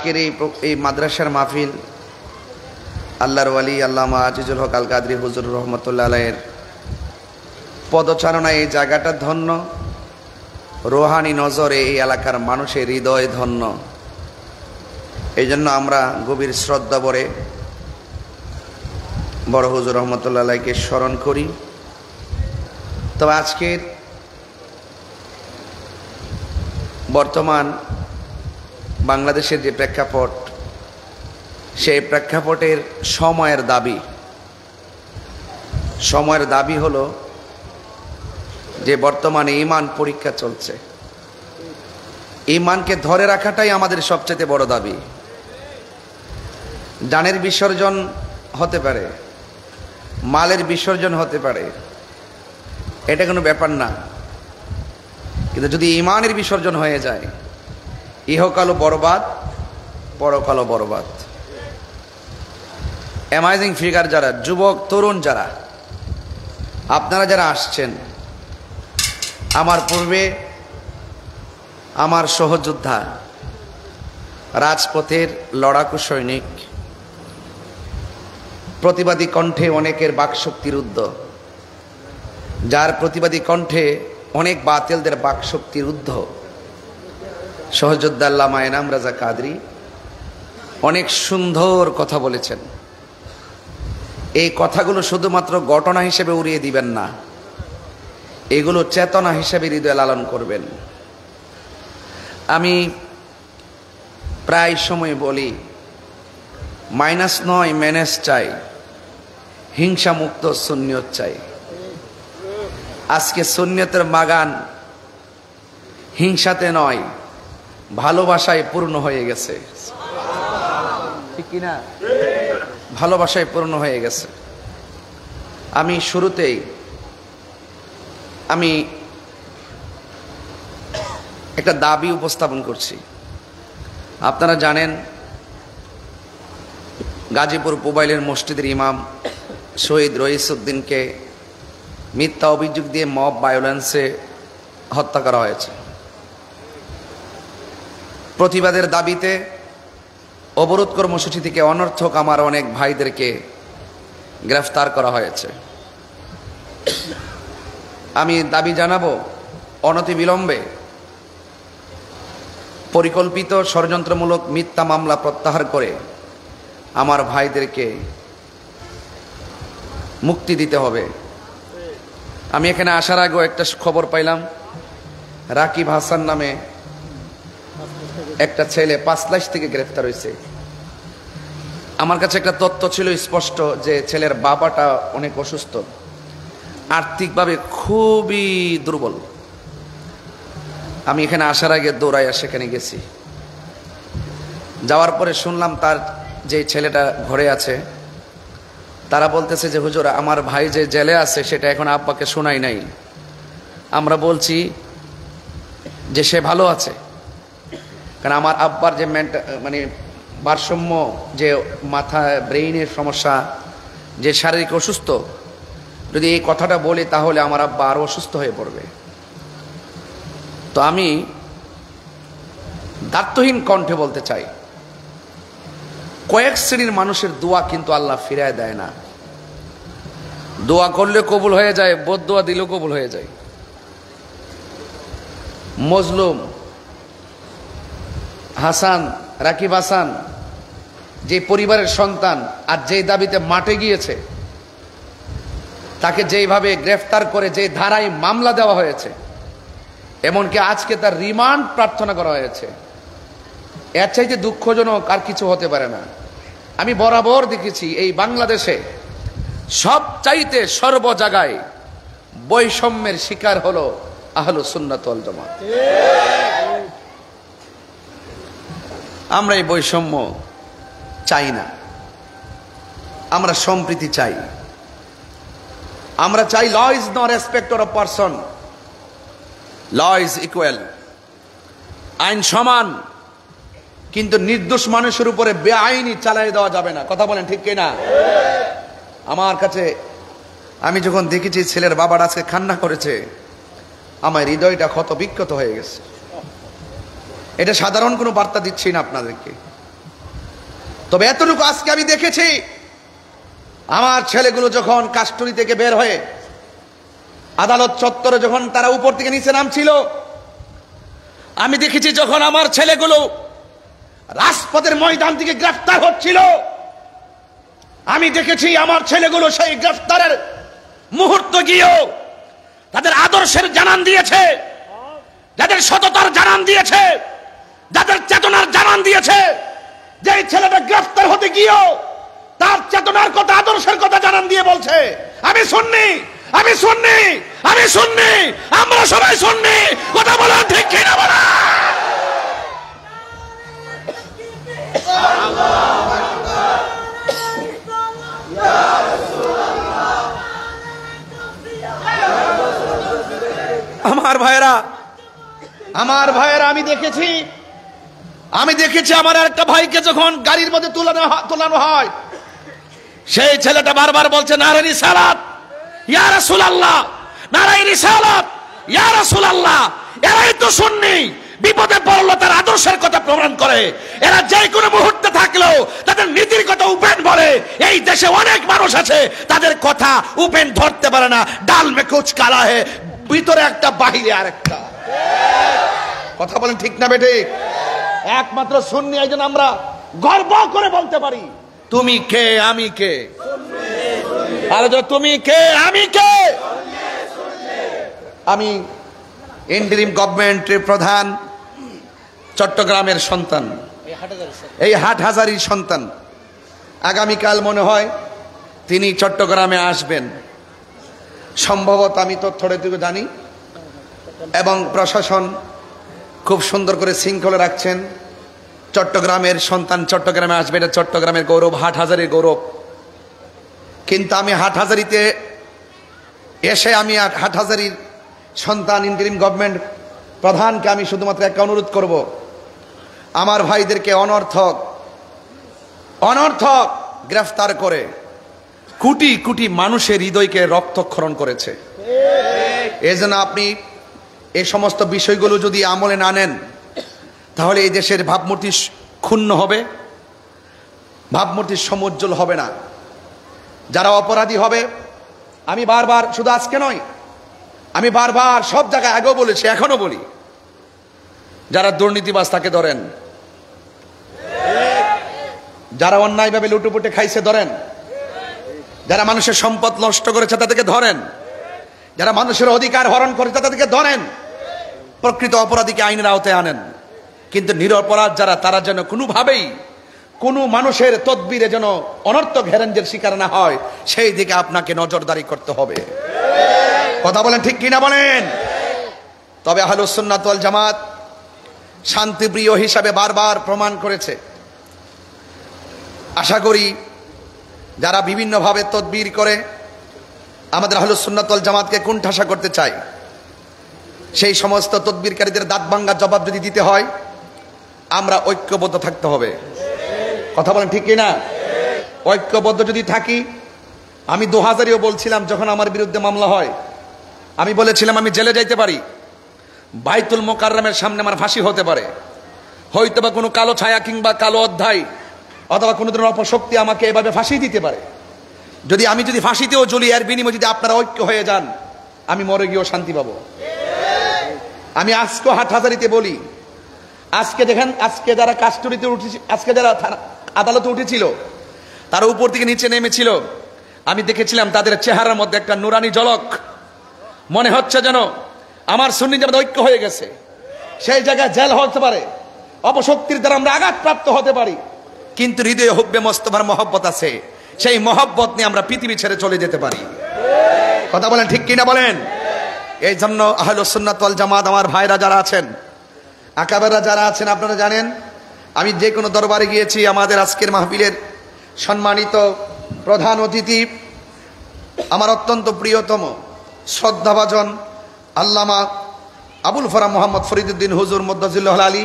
আজকের এই মাদ্রাসার মাহফিল আল্লাহর ওয়ালি আল্লামা আজিজুল হক আল কাদরি হুজুর রহমতুল্লাহ আলাইহির পদচারণায় এই জায়গাটা ধন্য, রোহানি নজরে এই এলাকার মানুষের হৃদয় ধন্য। এই জন্য আমরা গভীর শ্রদ্ধা ভরে বড় হুজুর রহমতুল্লাহ আলাইহিকে স্মরণ করি। তবে আজকের বর্তমান বাংলাদেশের যে প্রেক্ষাপট, সেই প্রেক্ষাপটের সময়ের দাবি হলো যে বর্তমানে ঈমান পরীক্ষা চলছে। ঈমানকে ধরে রাখাটাই আমাদের সবচেয়ে বড় দাবি। জানের বিসর্জন হতে পারে, মালের বিসর্জন হতে পারে, এটা কোনো ব্যাপার না, কিন্তু যদি ঈমানের বিসর্জন হয়ে যায়, ইহকালও বরবাদ, পরকালও বরবাদ। অ্যামাজিং ফিগার যারা, যুবক তরুণ যারা, আপনারা যারা আসছেন, আমার পূর্বে আমার সহযোদ্ধা, রাজপথের লড়াকু সৈনিক, প্রতিবাদী কণ্ঠে অনেকের বাকশক্তির উদ্ধ, যার প্রতিবাদী কণ্ঠে অনেক বাতিলদের বাকশক্তির ঊর্ধ্ব, সহযোদ্ধা আল্লামা এনাম রাজা কাদরি অনেক সুন্দর কথা বলেছেন। এই কথাগুলো শুধুমাত্র ঘটনা হিসেবে উড়িয়ে দিবেন না, এগুলো চেতনা হিসেবে হৃদয়ে লালন করবেন। আমি প্রায় সময় বলি, মাইনাস নয় ম্যানেজ চাই, হিংসা মুক্ত সুন্নিয়ত চাই। আজকে সুন্নিয়তের বাগান হিংসাতে নয়, ভালোবাসায় পূর্ণ হয়ে গেছে, ঠিক কিনা? ভালোবাসায় পূর্ণ হয়ে গেছে। আমি শুরুতেই একটা দাবি উপস্থাপন করছি। আপনারা জানেন, গাজীপুর পুবাইলের মসজিদের ইমাম শহীদ রইসউদ্দিনকে মিথ্যা অভিযোগ দিয়ে মব ভায়োলেন্সে হত্যা করা হয়েছে। প্রতিবাদের দাবিতে অবরোধ কর্মসূচি থেকে অনর্থক আমার অনেক ভাইদেরকে গ্রেফতার করা হয়েছে। আমি দাবি জানাবো, অনতিবিলম্বে পরিকল্পিত ষড়যন্ত্রমূলক মিথ্যা মামলা প্রত্যাহার করে আমার ভাইদেরকে মুক্তি দিতে হবে। আমি এখানে আসার আগেও একটা খবর পাইলাম, রাকিব হাসান নামে একটা ছেলে 5 থেকে গ্রেফতার হয়েছে। আমার কাছে একটা তথ্য ছিল স্পষ্ট যে ছেলের বাবাটা অনেক অসুস্থ, আর্থিকভাবে খুবই দুর্বল। আমি এখানে আসার আগে দৌড়াইয়া সেখানে গেছি। যাওয়ার পরে শুনলাম তার যে ছেলেটা ঘরে আছে, তারা বলতেছে যে হুজুর, আমার ভাই যে জেলে আছে সেটা এখন আব্বাকে শোনাই নাই। আমরা বলছি যে সে ভালো আছে, কারণ আমার আব্বার যে মানে ভারসাম্য, যে মাথা ব্রেইনের সমস্যা, যে শারীরিক অসুস্থ, যদি এই কথাটা বলি তাহলে আমার আব্বা আরও অসুস্থ হয়ে পড়বে। তো আমি দায়িত্বহীন কণ্ঠে বলতে চাই, কয়েক শ্রেণীর মানুষের দোয়া কিন্তু আল্লাহ ফিরায় দেয় না। দোয়া করলে কবুল হয়ে যায়, বদদোয়া দিলেও কবুল হয়ে যায়। মজলুম হাসান, রাকিব হাসান যে পরিবারের সন্তান, আর যেই দাবিতে মাঠে গিয়েছে, তাকে যেইভাবে গ্রেফতার করে যে ধারায় মামলা দেওয়া হয়েছে, এমনকি আজকে তার রিমান্ড প্রার্থনা করা হয়েছে, এর চাইতে দুঃখজনক আর কিছু হতে পারে না। আমি বরাবর দেখেছি এই বাংলাদেশে সব চাইতে সর্ব জায়গায় বৈষম্যের শিকার হলো আহলুস সুন্নাত ওয়াল জামাত। আমরা এই বৈষম্য চাই না, আমরা সম্প্রীতি চাই। আমরা চাই law is not respect of person, law is equal. আইন সমান, কিন্তু নির্দোষ মানুষের উপরে বেআইনি চালাই দেওয়া যাবে না। কথা বলেন ঠিক কিনা? আমার কাছে আমি যখন দেখেছি ছেলের বাবার আজকে কান্না করেছে, আমার হৃদয়টা ক্ষত বিক্ষত হয়ে গেছে। এটা সাধারণ কোনো বার্তা দিচ্ছি না আপনাদেরকে, তবে এতটুকু আজকে আমি দেখেছি, আমার ছেলেগুলো যখন কাস্টডি থেকে বের হয়ে আদালত চত্বরে যখন তারা উপর থেকে নিচে নামছিল, আমি দেখেছি যখন আমার ছেলেগুলো রাজপথের ময়দান থেকে গ্রেফতার হচ্ছিল, আমি দেখেছি আমার ছেলেগুলো সেই গ্রেফতারের মুহূর্ত গিয়েও তাদের আদর্শের জানান দিয়েছে, যাদের সততার জানান দিয়েছে, যাদের চেতনার জানান দিয়েছে। যে ছেলেটা গ্রেফতার হতে গিয়েও তার চেতনার কথা, আদর্শের কথা জানান দিয়ে বলছে, আমি সুন্নি, আমি সুন্নি, আমি সুন্নি, আমরা সবাই সুন্নি। কথা বলা ঠিক কিনা বলা? আমার ভাইরা, আমার ভাইয়েরা, আমি দেখেছি আমার একটা ভাইকে যখন গাড়ির মধ্যে তোলানো হয়, সেই ছেলেটা বারবার বলছে নারে রিসালাত ইয়া রাসূলুল্লাহ, নারে রিসালাত ইয়া রাসূলুল্লাহ। এরাই তো সুন্নি, বিপদে পড়লো তার আদর্শের কথা প্রমাণ করে। এরা যে কোনো মুহূর্তে থাকলেও তাদের নীতির কথা উপেন বলে। এই দেশে অনেক মানুষ আছে তাদের কথা উপেন ধরতে পারে না। ডাল মে কুচ কালা হে, ভিতরে একটা বাহিরে আরেকটা। কথা বলেন ঠিক না বেঠিক? একমাত্র সুন্নি, এই জন্য আমরা গর্ব করে বলতে পারি তুমি কে আমি কে। আর তুমি কে আমি কে? আমি ইন্টারিম গভর্নমেন্টের প্রধান, চট্টগ্রামের সন্তান, এই হাটহাজারীর সন্তান। আগামীকাল মনে হয় তিনি চট্টগ্রামে আসবেন সম্ভবত, আমি তথ্যটুকু জানি। এবং প্রশাসন খুব সুন্দর করে শৃঙ্খলা রাখছেন। চট্টগ্রামের সন্তান চট্টগ্রামে আসবে, এটা চট্টগ্রামের গৌরব, হাটহাজারীর গৌরব। কিন্তু আমি হাটহাজারীতে এসে, আমি হাটহাজারীর সন্তান, ইন্টারিম গভর্নমেন্ট প্রধানকে আমি শুধুমাত্র একটা অনুরোধ করব, আমার ভাইদেরকে অনর্থক গ্রেফতার করে কোটি কোটি মানুষের হৃদয়কে রক্তক্ষরণ করেছে। এই জন্য আপনি এই সমস্ত বিষয়গুলো যদি আমলে না নেন, তাহলে এই দেশের ভাবমূর্তি ক্ষুণ্ণ হবে, ভাবমূর্তি সমুজ্জ্বল হবে না। যারা অপরাধী হবে, আমি বারবার, শুধু আজকে নয়, আমি বারবার সব জায়গায় আগেও বলেছি, এখনো বলি, যারা দুর্নীতিবাজ তাকে ধরেন, যারা অন্যায়ভাবে লুটুপুটে খাইছে ধরেন, যারা মানুষের সম্পদ নষ্ট করেছে তাদেরকে ধরেন, যারা মানুষের অধিকার হরণ করেছে তাদেরকে ধরেন, প্রকৃত অপরাধীকে আইনের আওতায় আনেন। কিন্তু নিরপরাধ যারা, তারা যেন কোনোভাবেই কোনো মানুষের তদবিরে যেন অনর্থক হেরেঞ্জের শিকার না হয়, সেই দিকে আপনাকে নজরদারি করতে হবে। কথা বলেন ঠিক কিনা বলেন? তবে আহলুস সুন্নাত ওয়াল জামাত শান্তিপ্রিয় হিসাবে বারবার প্রমাণ করেছে। আশা করি যারা বিভিন্নভাবে তদবির করে আমাদের আহলুস সুন্নাত ওয়াল জামাতকে কুণ্ঠাসা করতে চায়, সেই সমস্ত তদবিরকারীদের দাঁত ভাঙ্গা জবাব যদি দিতে হয়, আমরা ঐক্যবদ্ধ থাকতে হবে। কথা বলেন ঠিক কিনা? ঐক্যবদ্ধ যদি থাকি, আমি 2000-এও বলছিলাম, যখন আমার বিরুদ্ধে মামলা হয়, আমি বলেছিলাম আমি জেলে যাইতে পারি, বাইতুল মোকাররমের সামনে আমার ফাঁসি হতে পারে, হয়তো বা কোনো কালো ছায়া কিংবা কালো অধ্যায় অথবা কোনো ধরনের অপশক্তি আমাকে এভাবে ফাঁসি দিতে পারে। আমি যদি ফাঁসিতেও জ্বলি, এর বিনিময়ে যদি আপনারা ঐক্য হয়ে যান, আমি মরে গিয়েও শান্তি পাবো। আমি আজকেও হাটহাজারীতে বলি, আজকে দেখেন, আজকে যারা কাস্টডিতে উঠেছে, আজকে যারা আদালতে উঠেছিল, তারা উপর থেকে নিচে নেমেছিল, আমি দেখেছিলাম তাদের চেহারার মধ্যে একটা নুরানি ঝলক। মনে হচ্ছে যেন আমার সুন্নি জামাত ঐক্য হয়ে গেছে। সেই জায়গায় জেল হতে পারে, অপশক্তির দ্বারা আমরা আঘাতপ্রাপ্ত হতে পারি, কিন্তু হৃদয়ে হুব্বে মোস্তফার মহব্বত আছে। সেই মহব্বত নিয়ে আমরা পৃথিবী ছেড়ে চলে যেতে পারি। কথা বলেন ঠিক কিনা বলেন? এই জন্য আহলুস সুন্নাত ওয়াল জামাত, আমার ভাইরা যারা আছেন, আকাবেররা যারা আছেন, আপনারা জানেন, আমি যে কোনো দরবারে গিয়েছি, আমাদের আজকের মাহফিলের সম্মানিত প্রধান অতিথি, আমার অত্যন্ত প্রিয়তম শ্রদ্ধাভাজন আল্লামা আবুল ফরাম মোহাম্মদ ফরিদুদ্দিন হুজুর মদ্দাজিল্লাহুল আলী,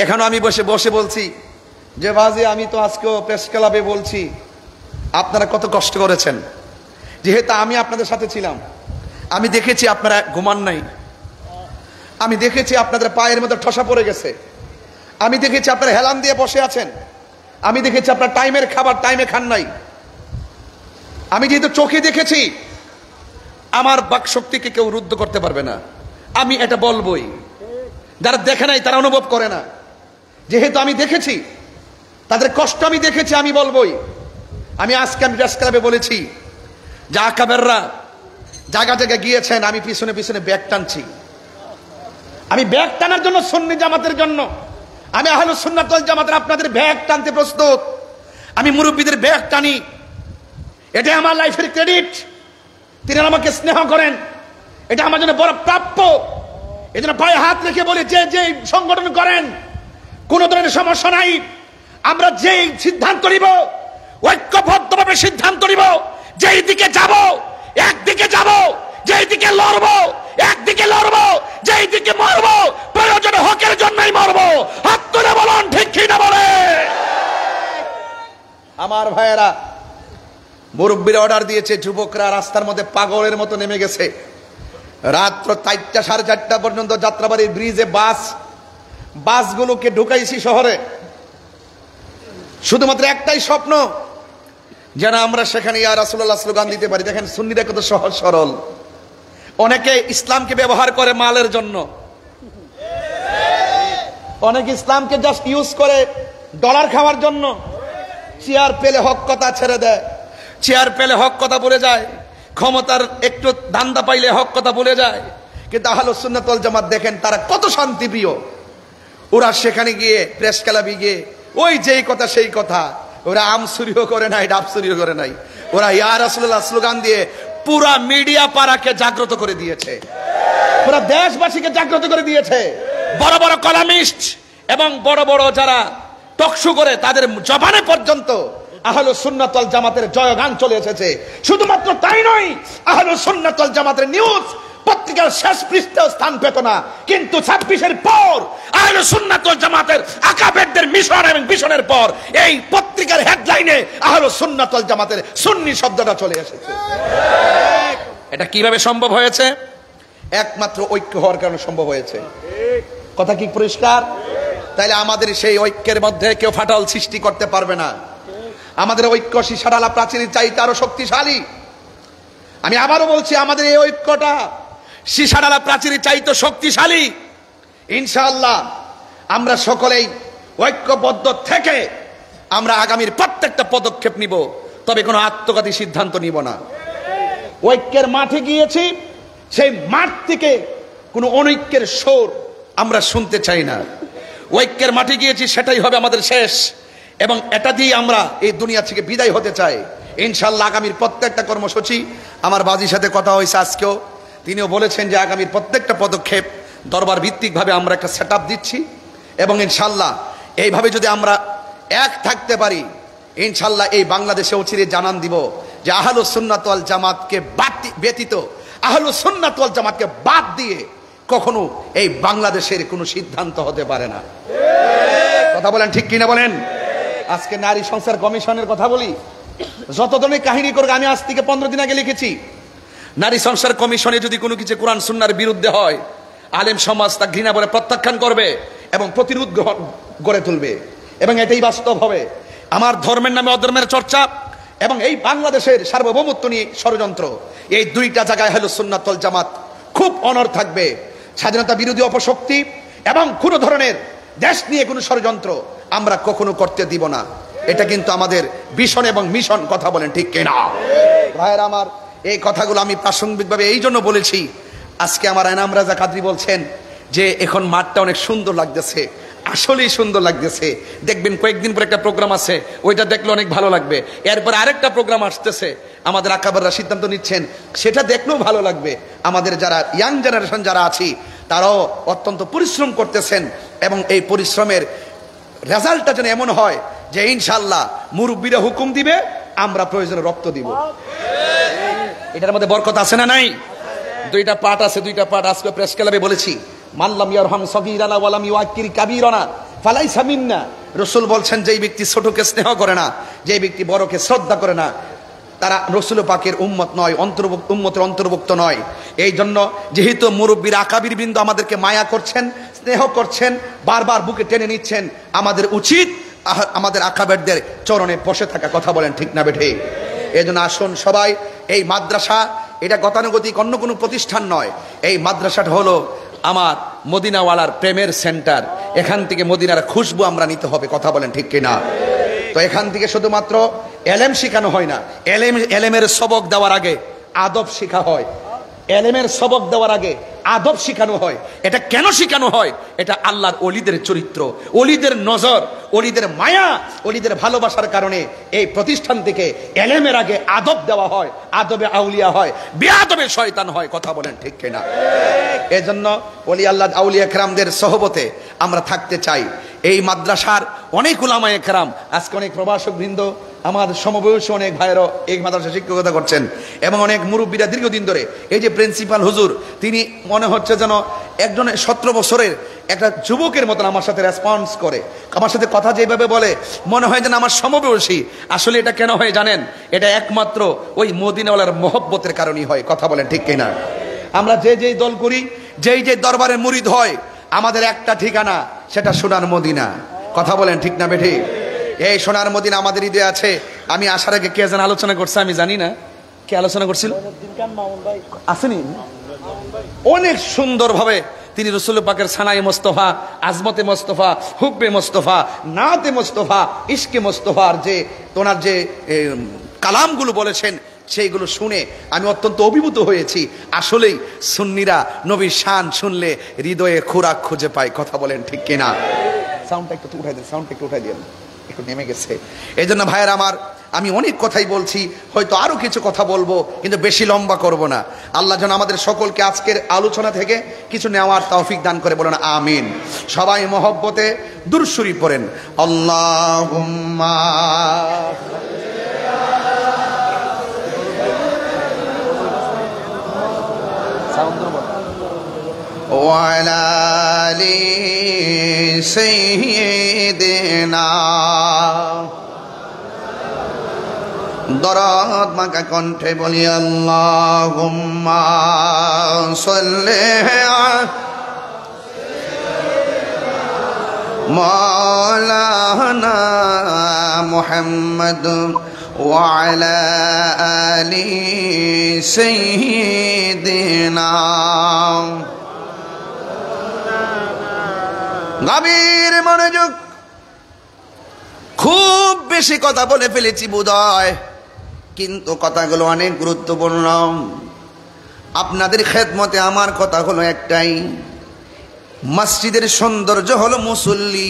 এখানে আমি বসে বলছি যে বাজে, আমি তো আজকেও প্রেস ক্লাবে বলছি, আপনারা কত কষ্ট করেছেন। যেহেতু আমি আপনাদের সাথে ছিলাম, আমি দেখেছি আপনারা ঘুমান নাই, আমি দেখেছি আপনাদের পায়ের মধ্যে ঠসা পড়ে গেছে, আমি দেখেছি আপনারা হেলান দিয়ে বসে আছেন, আমি দেখেছি আপনার টাইমের খাবার টাইমে খান নাই। আমি যেহেতু চোখে দেখেছি, আমার বাক শক্তিকে কেউ রুদ্ধ করতে পারবে না, আমি এটা বলবোই। যারা দেখে নাই তারা অনুভব করে না, যেহেতু আমি দেখেছি, তাদের কষ্ট আমি দেখেছি, আমি বলবোই। আমি আজকে আমি প্রেস ক্লাবে বলেছি যে আকাবেররা জায়গা জায়গায় গিয়েছেন, আমি পিছনে পিছনে ব্যাগ টানছি। আমি ব্যাগ টানার জন্য, সুন্নি জামাতের জন্য, আমি আহলুস সুন্নাত ওয়াল জামাতের আপনাদের ব্যাগ টানতে প্রস্তুত। আমি মুরব্বীদের ব্যাগ টানি, এটা আমার লাইফের ক্রেডিট। তিনি আমাকে স্নেহ করেন, এটা আমার জন্য বড় প্রাপ্য। এই জন্য পায়ে হাত রেখে বলি, যে যে সংগঠন করেন কোন ধরনের সমস্যা নাই, আমরা যেই সিদ্ধান্ত নিব ঐক্যবদ্ধভাবে সিদ্ধান্ত নিব, যেই দিকে যাব একদিকে যাব, যেই দিকে লড়বো একদিকে লড়বো, যেই দিকে মরবো প্রয়োজনে হকের জন্যই মরবো। হাত তুলে বলুন ঠিক কি না বলে। আমার ভাইয়েরা, মুরব্বীরা অর্ডার দিয়েছে, যুবকরা রাস্তার মধ্যে পাগলের মতো নেমে গেছে। রাত্র 4টা 4:30 পর্যন্ত যাত্রাবাড়ির ব্রিজে বাসগুলোকে ঢুকাইছি শহরে, শুধুমাত্র একটাই স্বপ্ন, যেন আমরা সেখানে ইয়া রাসূলুল্লাহ স্লোগান দিতে পারি। দেখেন সুন্নিরা কত সহজ সরল। অনেকে ইসলামকে ব্যবহার করে মালের জন্য, অনেকে ইসলামকে জাস্ট ইউজ করে ডলার খাওয়ার জন্য। চেয়ার পেলে হক কথা ছেড়ে দেয়, চেয়ার পেলে হক কথা বলে যায়, ক্ষমতার একটু ধান্দা পাইলে হক কথা বলে যায়। কিন্তু আহলুস সুন্নাত ওয়াল জামাত দেখেন তারা কত শান্তিপ্রিয়। ওরা সেখানে গিয়ে প্রেস ক্লাবে গিয়ে ওই যেই কথা সেই কথা, ওরা আম চুরিও করে নাই, ডাব চুরিও করে নাই, ওরা ইয়া রাসূলুল্লাহ স্লোগান দিয়ে পুরা মিডিয়া পাড়াকে জাগ্রত করে দিয়েছে, পুরা দেশবাসীকে জাগ্রত করে দিয়েছে। বড় বড় কলামিস্ট এবং বড় বড় যারা টকশো করে, তাদের জবানে পর্যন্ত আহলুস সুন্নাত ওয়াল জামাতের জয়গান চলে এসেছে। শুধুমাত্র তাই নয়, আহলুস সুন্নাত ওয়াল জামাতের নিউজ পত্রিকার শেষ পৃষ্ঠায় স্থান পেত না, কিন্তু 26-এর পর আহলুস সুন্নাত ওয়াল জামাতের আকাবেরদের মিশন এবং ভিশনের পর এই পত্রিকার হেডলাইনে আহলুস সুন্নাত ওয়াল জামাতের সুন্নি শব্দটা চলে এসেছে। এটা কিভাবে সম্ভব হয়েছে? একমাত্র ঐক্য হওয়ার কারণে সম্ভব হয়েছে। কথা কি পরিষ্কার? তাইলে আমাদের সেই ঐক্যের মধ্যে কেউ ফাটল সৃষ্টি করতে পারবে না। আমাদের ঐক্য সীসাডালা প্রাচীরের চাইতে আরো শক্তিশালী। আমি আবারও বলছি, আমাদের এই ঐক্যটা সীসাডালা প্রাচীরের চাইতে শক্তিশালী। ইনশাআল্লাহ আমরা সকলেই ঐক্যবদ্ধ থেকে আমরা আগামীর প্রত্যেকটা পদক্ষেপ নিব, তবে কোনো আত্মঘাতী সিদ্ধান্ত নিব না। ঐক্যের মাঠে গিয়েছি, সেই মাঠ থেকে কোনো অনৈক্যের সুর আমরা শুনতে চাই না। ঐক্যের মাঠে গিয়েছি, সেটাই হবে আমাদের শেষ, এবং এটা দিয়ে আমরা এই দুনিয়া থেকে বিদায় হতে চাই। ইনশাআল্লাহ আগামীর প্রত্যেকটা কর্মসূচি, আমার বাজির সাথে কথা হয়েছে আজকেও, তিনিও বলেছেন যে আগামীর প্রত্যেকটা পদক্ষেপ দরবার ভিত্তিকভাবে আমরা একটা সেটআপ দিচ্ছি, এবং ইনশাআল্লাহ এইভাবে যদি আমরা এক থাকতে পারি, ইনশাআল্লাহ এই বাংলাদেশে অচিরে জানান দিব যে আহলুস সুন্নাত ওয়াল জামাতকে ব্যতীত, আহলুস সুন্নাত ওয়াল জামাতকে বাদ দিয়ে কখনো এই বাংলাদেশের কোনো সিদ্ধান্ত হতে পারে না। কথা বলেন ঠিক কিনা বলেন? আজকে নারী সংস্কার কমিশনের কথা বলি, যত ধরনের কাহিনী করে, আমি আজ থেকে 15 দিন আগে লিখেছি, নারী সংস্কার কমিশনে যদি কোনো কিছু কোরআন সুন্নাহর বিরুদ্ধে হয়, আলেম সমাজ তা ঘৃণা বলে প্রত্যাখ্যান করবে এবং প্রতিরোধ গড়ে তুলবে, এবং এটাই বাস্তব হবে। আমার ধর্মের নামে অধর্মের চর্চা এবং এই বাংলাদেশের সার্বভৌমত্ব নিয়ে ষড়যন্ত্র, এই দুইটা জায়গায় আহলুস সুন্নাত ওয়াল জামাত খুব অনড় থাকবে। স্বাধীনতা বিরোধী অপশক্তি এবং কোনো ধরনের দেশ নিয়ে কোনো ষড়যন্ত্র আমরা কখনো করতে দিব না। এটা কিন্তু আমাদের ভিশন এবং মিশন। কথা বলেন ঠিক কিনা ভাইয়েরা আমার? এই কথাগুলো আমি প্রাসঙ্গিকভাবে এই জন্য বলেছি, আজকে আমার এনাম রাজা কাদরি বলছেন যে এখন মাঠটা অনেক সুন্দর লাগতেছে। আসলেই সুন্দর লাগতেছে। দেখবেন কয়েকদিন পর একটা প্রোগ্রাম আছে, ওইটা দেখলে অনেক ভালো লাগবে। এরপর আরেকটা প্রোগ্রাম আসতেছে, আমাদের আকাবাররা সিদ্ধান্ত নিচ্ছেন, সেটা দেখলেও ভালো লাগবে। আমাদের যারা ইয়াং জেনারেশন যারা আছি, তারাও অত্যন্ত পরিশ্রম করতেছেন, এবং এই পরিশ্রমের রেজাল্টটা যেন এমন হয় যে ইনশাআল্লাহ মুরব্বীরা হুকুম দিবে, আমরা প্রয়োজনে রক্ত দিব। এটার মধ্যে বরকত আছে না নাই? দুইটা পার্ট আছে, দুইটা পার্ট আজকে প্রেস ক্লাবে বলেছি। মানলাম ইয়ারহাম সগীরানা ওয়ালাম ইউআক্কির কাবীরানা ফালাইসা মিন্না। রাসূল বলছেন, যেই ব্যক্তি ছোটকে স্নেহ করে না, যেই ব্যক্তি বড়কে শ্রদ্ধা করে না, তারা রাসূল পাকের উম্মত নয়, উম্মতের অন্তর্ভুক্ত নয়। এই জন্য যেহেতু মুরব্বীর আকাবির বিন্দু আমাদেরকে মায়া করছেন, স্নেহ করছেন, বারবার বুকে টেনে নিচ্ছেন, আমাদের উচিত আমাদের আকাবেরদের চরণে বসে থাকা। কথা বলেন ঠিক না বেঠে? এই জন্য আসুন সবাই, এই মাদ্রাসা এটা গতানুগতিক অন্য কোনো প্রতিষ্ঠান নয়। এই মাদ্রাসাটা হলো আমার মদিনাওয়ালার প্রেমের সেন্টার। এখান থেকে মদিনার খুশবু আমরা নিতে হবে। কথা বলেন ঠিক কিনা? তো এখান থেকে শুধুমাত্র এলেম শেখানো হয় না, এলেমের সবক দেওয়ার আগে আদব শেখা হয়। এলেমের সবক দেওয়ার আগে আদব শেখানো হয়। এটা কেন শেখানো হয়? এটা আল্লাহর ওলিদের চরিত্র, ওলিদের নজর, ওলিদের মায়া, ওলিদের ভালোবাসার কারণে এই প্রতিষ্ঠান থেকে এলেমের আগে আদব দেওয়া হয়। আদবে আউলিয়া হয়, বেআদবে শয়তান হয়। কথা বলেন ঠিক কিনা? এজন্য ওলি আল্লাহ আউলিয়া কেরামদের সহবতে আমরা থাকতে চাই। এই মাদ্রাসার অনেক উলামায়ে কেরাম, আজকে অনেক প্রভাষক বৃন্দ, আমার সমবয়সী অনেক ভাইয়েরও এই মাদ্রাসা শিক্ষকতা করছেন এবং অনেক মুরব্বীরা দীর্ঘদিন ধরে। এই যে প্রিন্সিপাল হুজুর, তিনি মনে হচ্ছে যেন একজন 17 বছরের একটা যুবকের মতন আমার সাথে রেসপন্স করে, আমার সাথে কথা যেভাবে বলে মনে হয় যেন আমার সমবয়সী। আসলে এটা কেন হয় জানেন? এটা একমাত্র ওই মদিনাওয়ালার মহব্বতের কারণেই হয়। কথা বলেন ঠিক কিনা? আমরা যেই দল করি, যেই দরবারের মুরিদ হয়, আমাদের একটা ঠিকানা, সেটা সোনার মদিনা। কথা বলেন ঠিক না বেঠি? এই সোনার মদিনা আমাদের হৃদয়ে আছে। আমি আসার আগে কে যেন আলোচনা করছে, আমি জানি না কে আলোচনা করছিল, আসেনি? অনেক সুন্দরভাবে তিনি রসুল পাকের সানায়ে মোস্তফা, আজমতে মোস্তফা, হুব্বে মোস্তফা, নাতে মোস্তফা, ইশকে মোস্তফার যে তোনার যে কালামগুলো বলেছেন, সেইগুলো শুনে আমি অত্যন্ত অভিভূত হয়েছি। আসলেই সুন্নিরা নবীর শান শুনলে হৃদয়ে খোরাক খুঁজে পায়। কথা বলেন ঠিক কিনা? সাউন্ডটা একটু উঠাই দেন, সাউন্ডটা একটু উঠাই দেন, একটু নেমে গেছে। এই জন্য ভাইয়ের আমার, আমি অনেক কথাই বলছি, হয়তো আরো কিছু কথা বলবো, কিন্তু বেশি লম্বা করব না। আল্লাহ যেন আমাদের সকলকে আজকের আলোচনা থেকে কিছু নেওয়ার তৌফিক দান করে, বলেন আমিন। সবাই মহব্বতে দুরূদ শরীফ পড়েন। আল্লাহুম্মা ওয়ালা আলি সাইয়্যিদিনা। দরদ মাকা কণ্ঠে বলি আল্লাহুম্মা সাল্লি মাওলানা মুহাম্মদ ওয়া আলা আলি সাইয়্যিদিনা। গভীর মনোযোগ। খুব বেশি কথা বলে ফেলেছি বোধহয়, কিন্তু কথাগুলো অনেক গুরুত্বপূর্ণ। আপনাদের খেদমতে আমার কথা হলো একটাই, মসজিদের সৌন্দর্য হলো মুসল্লি,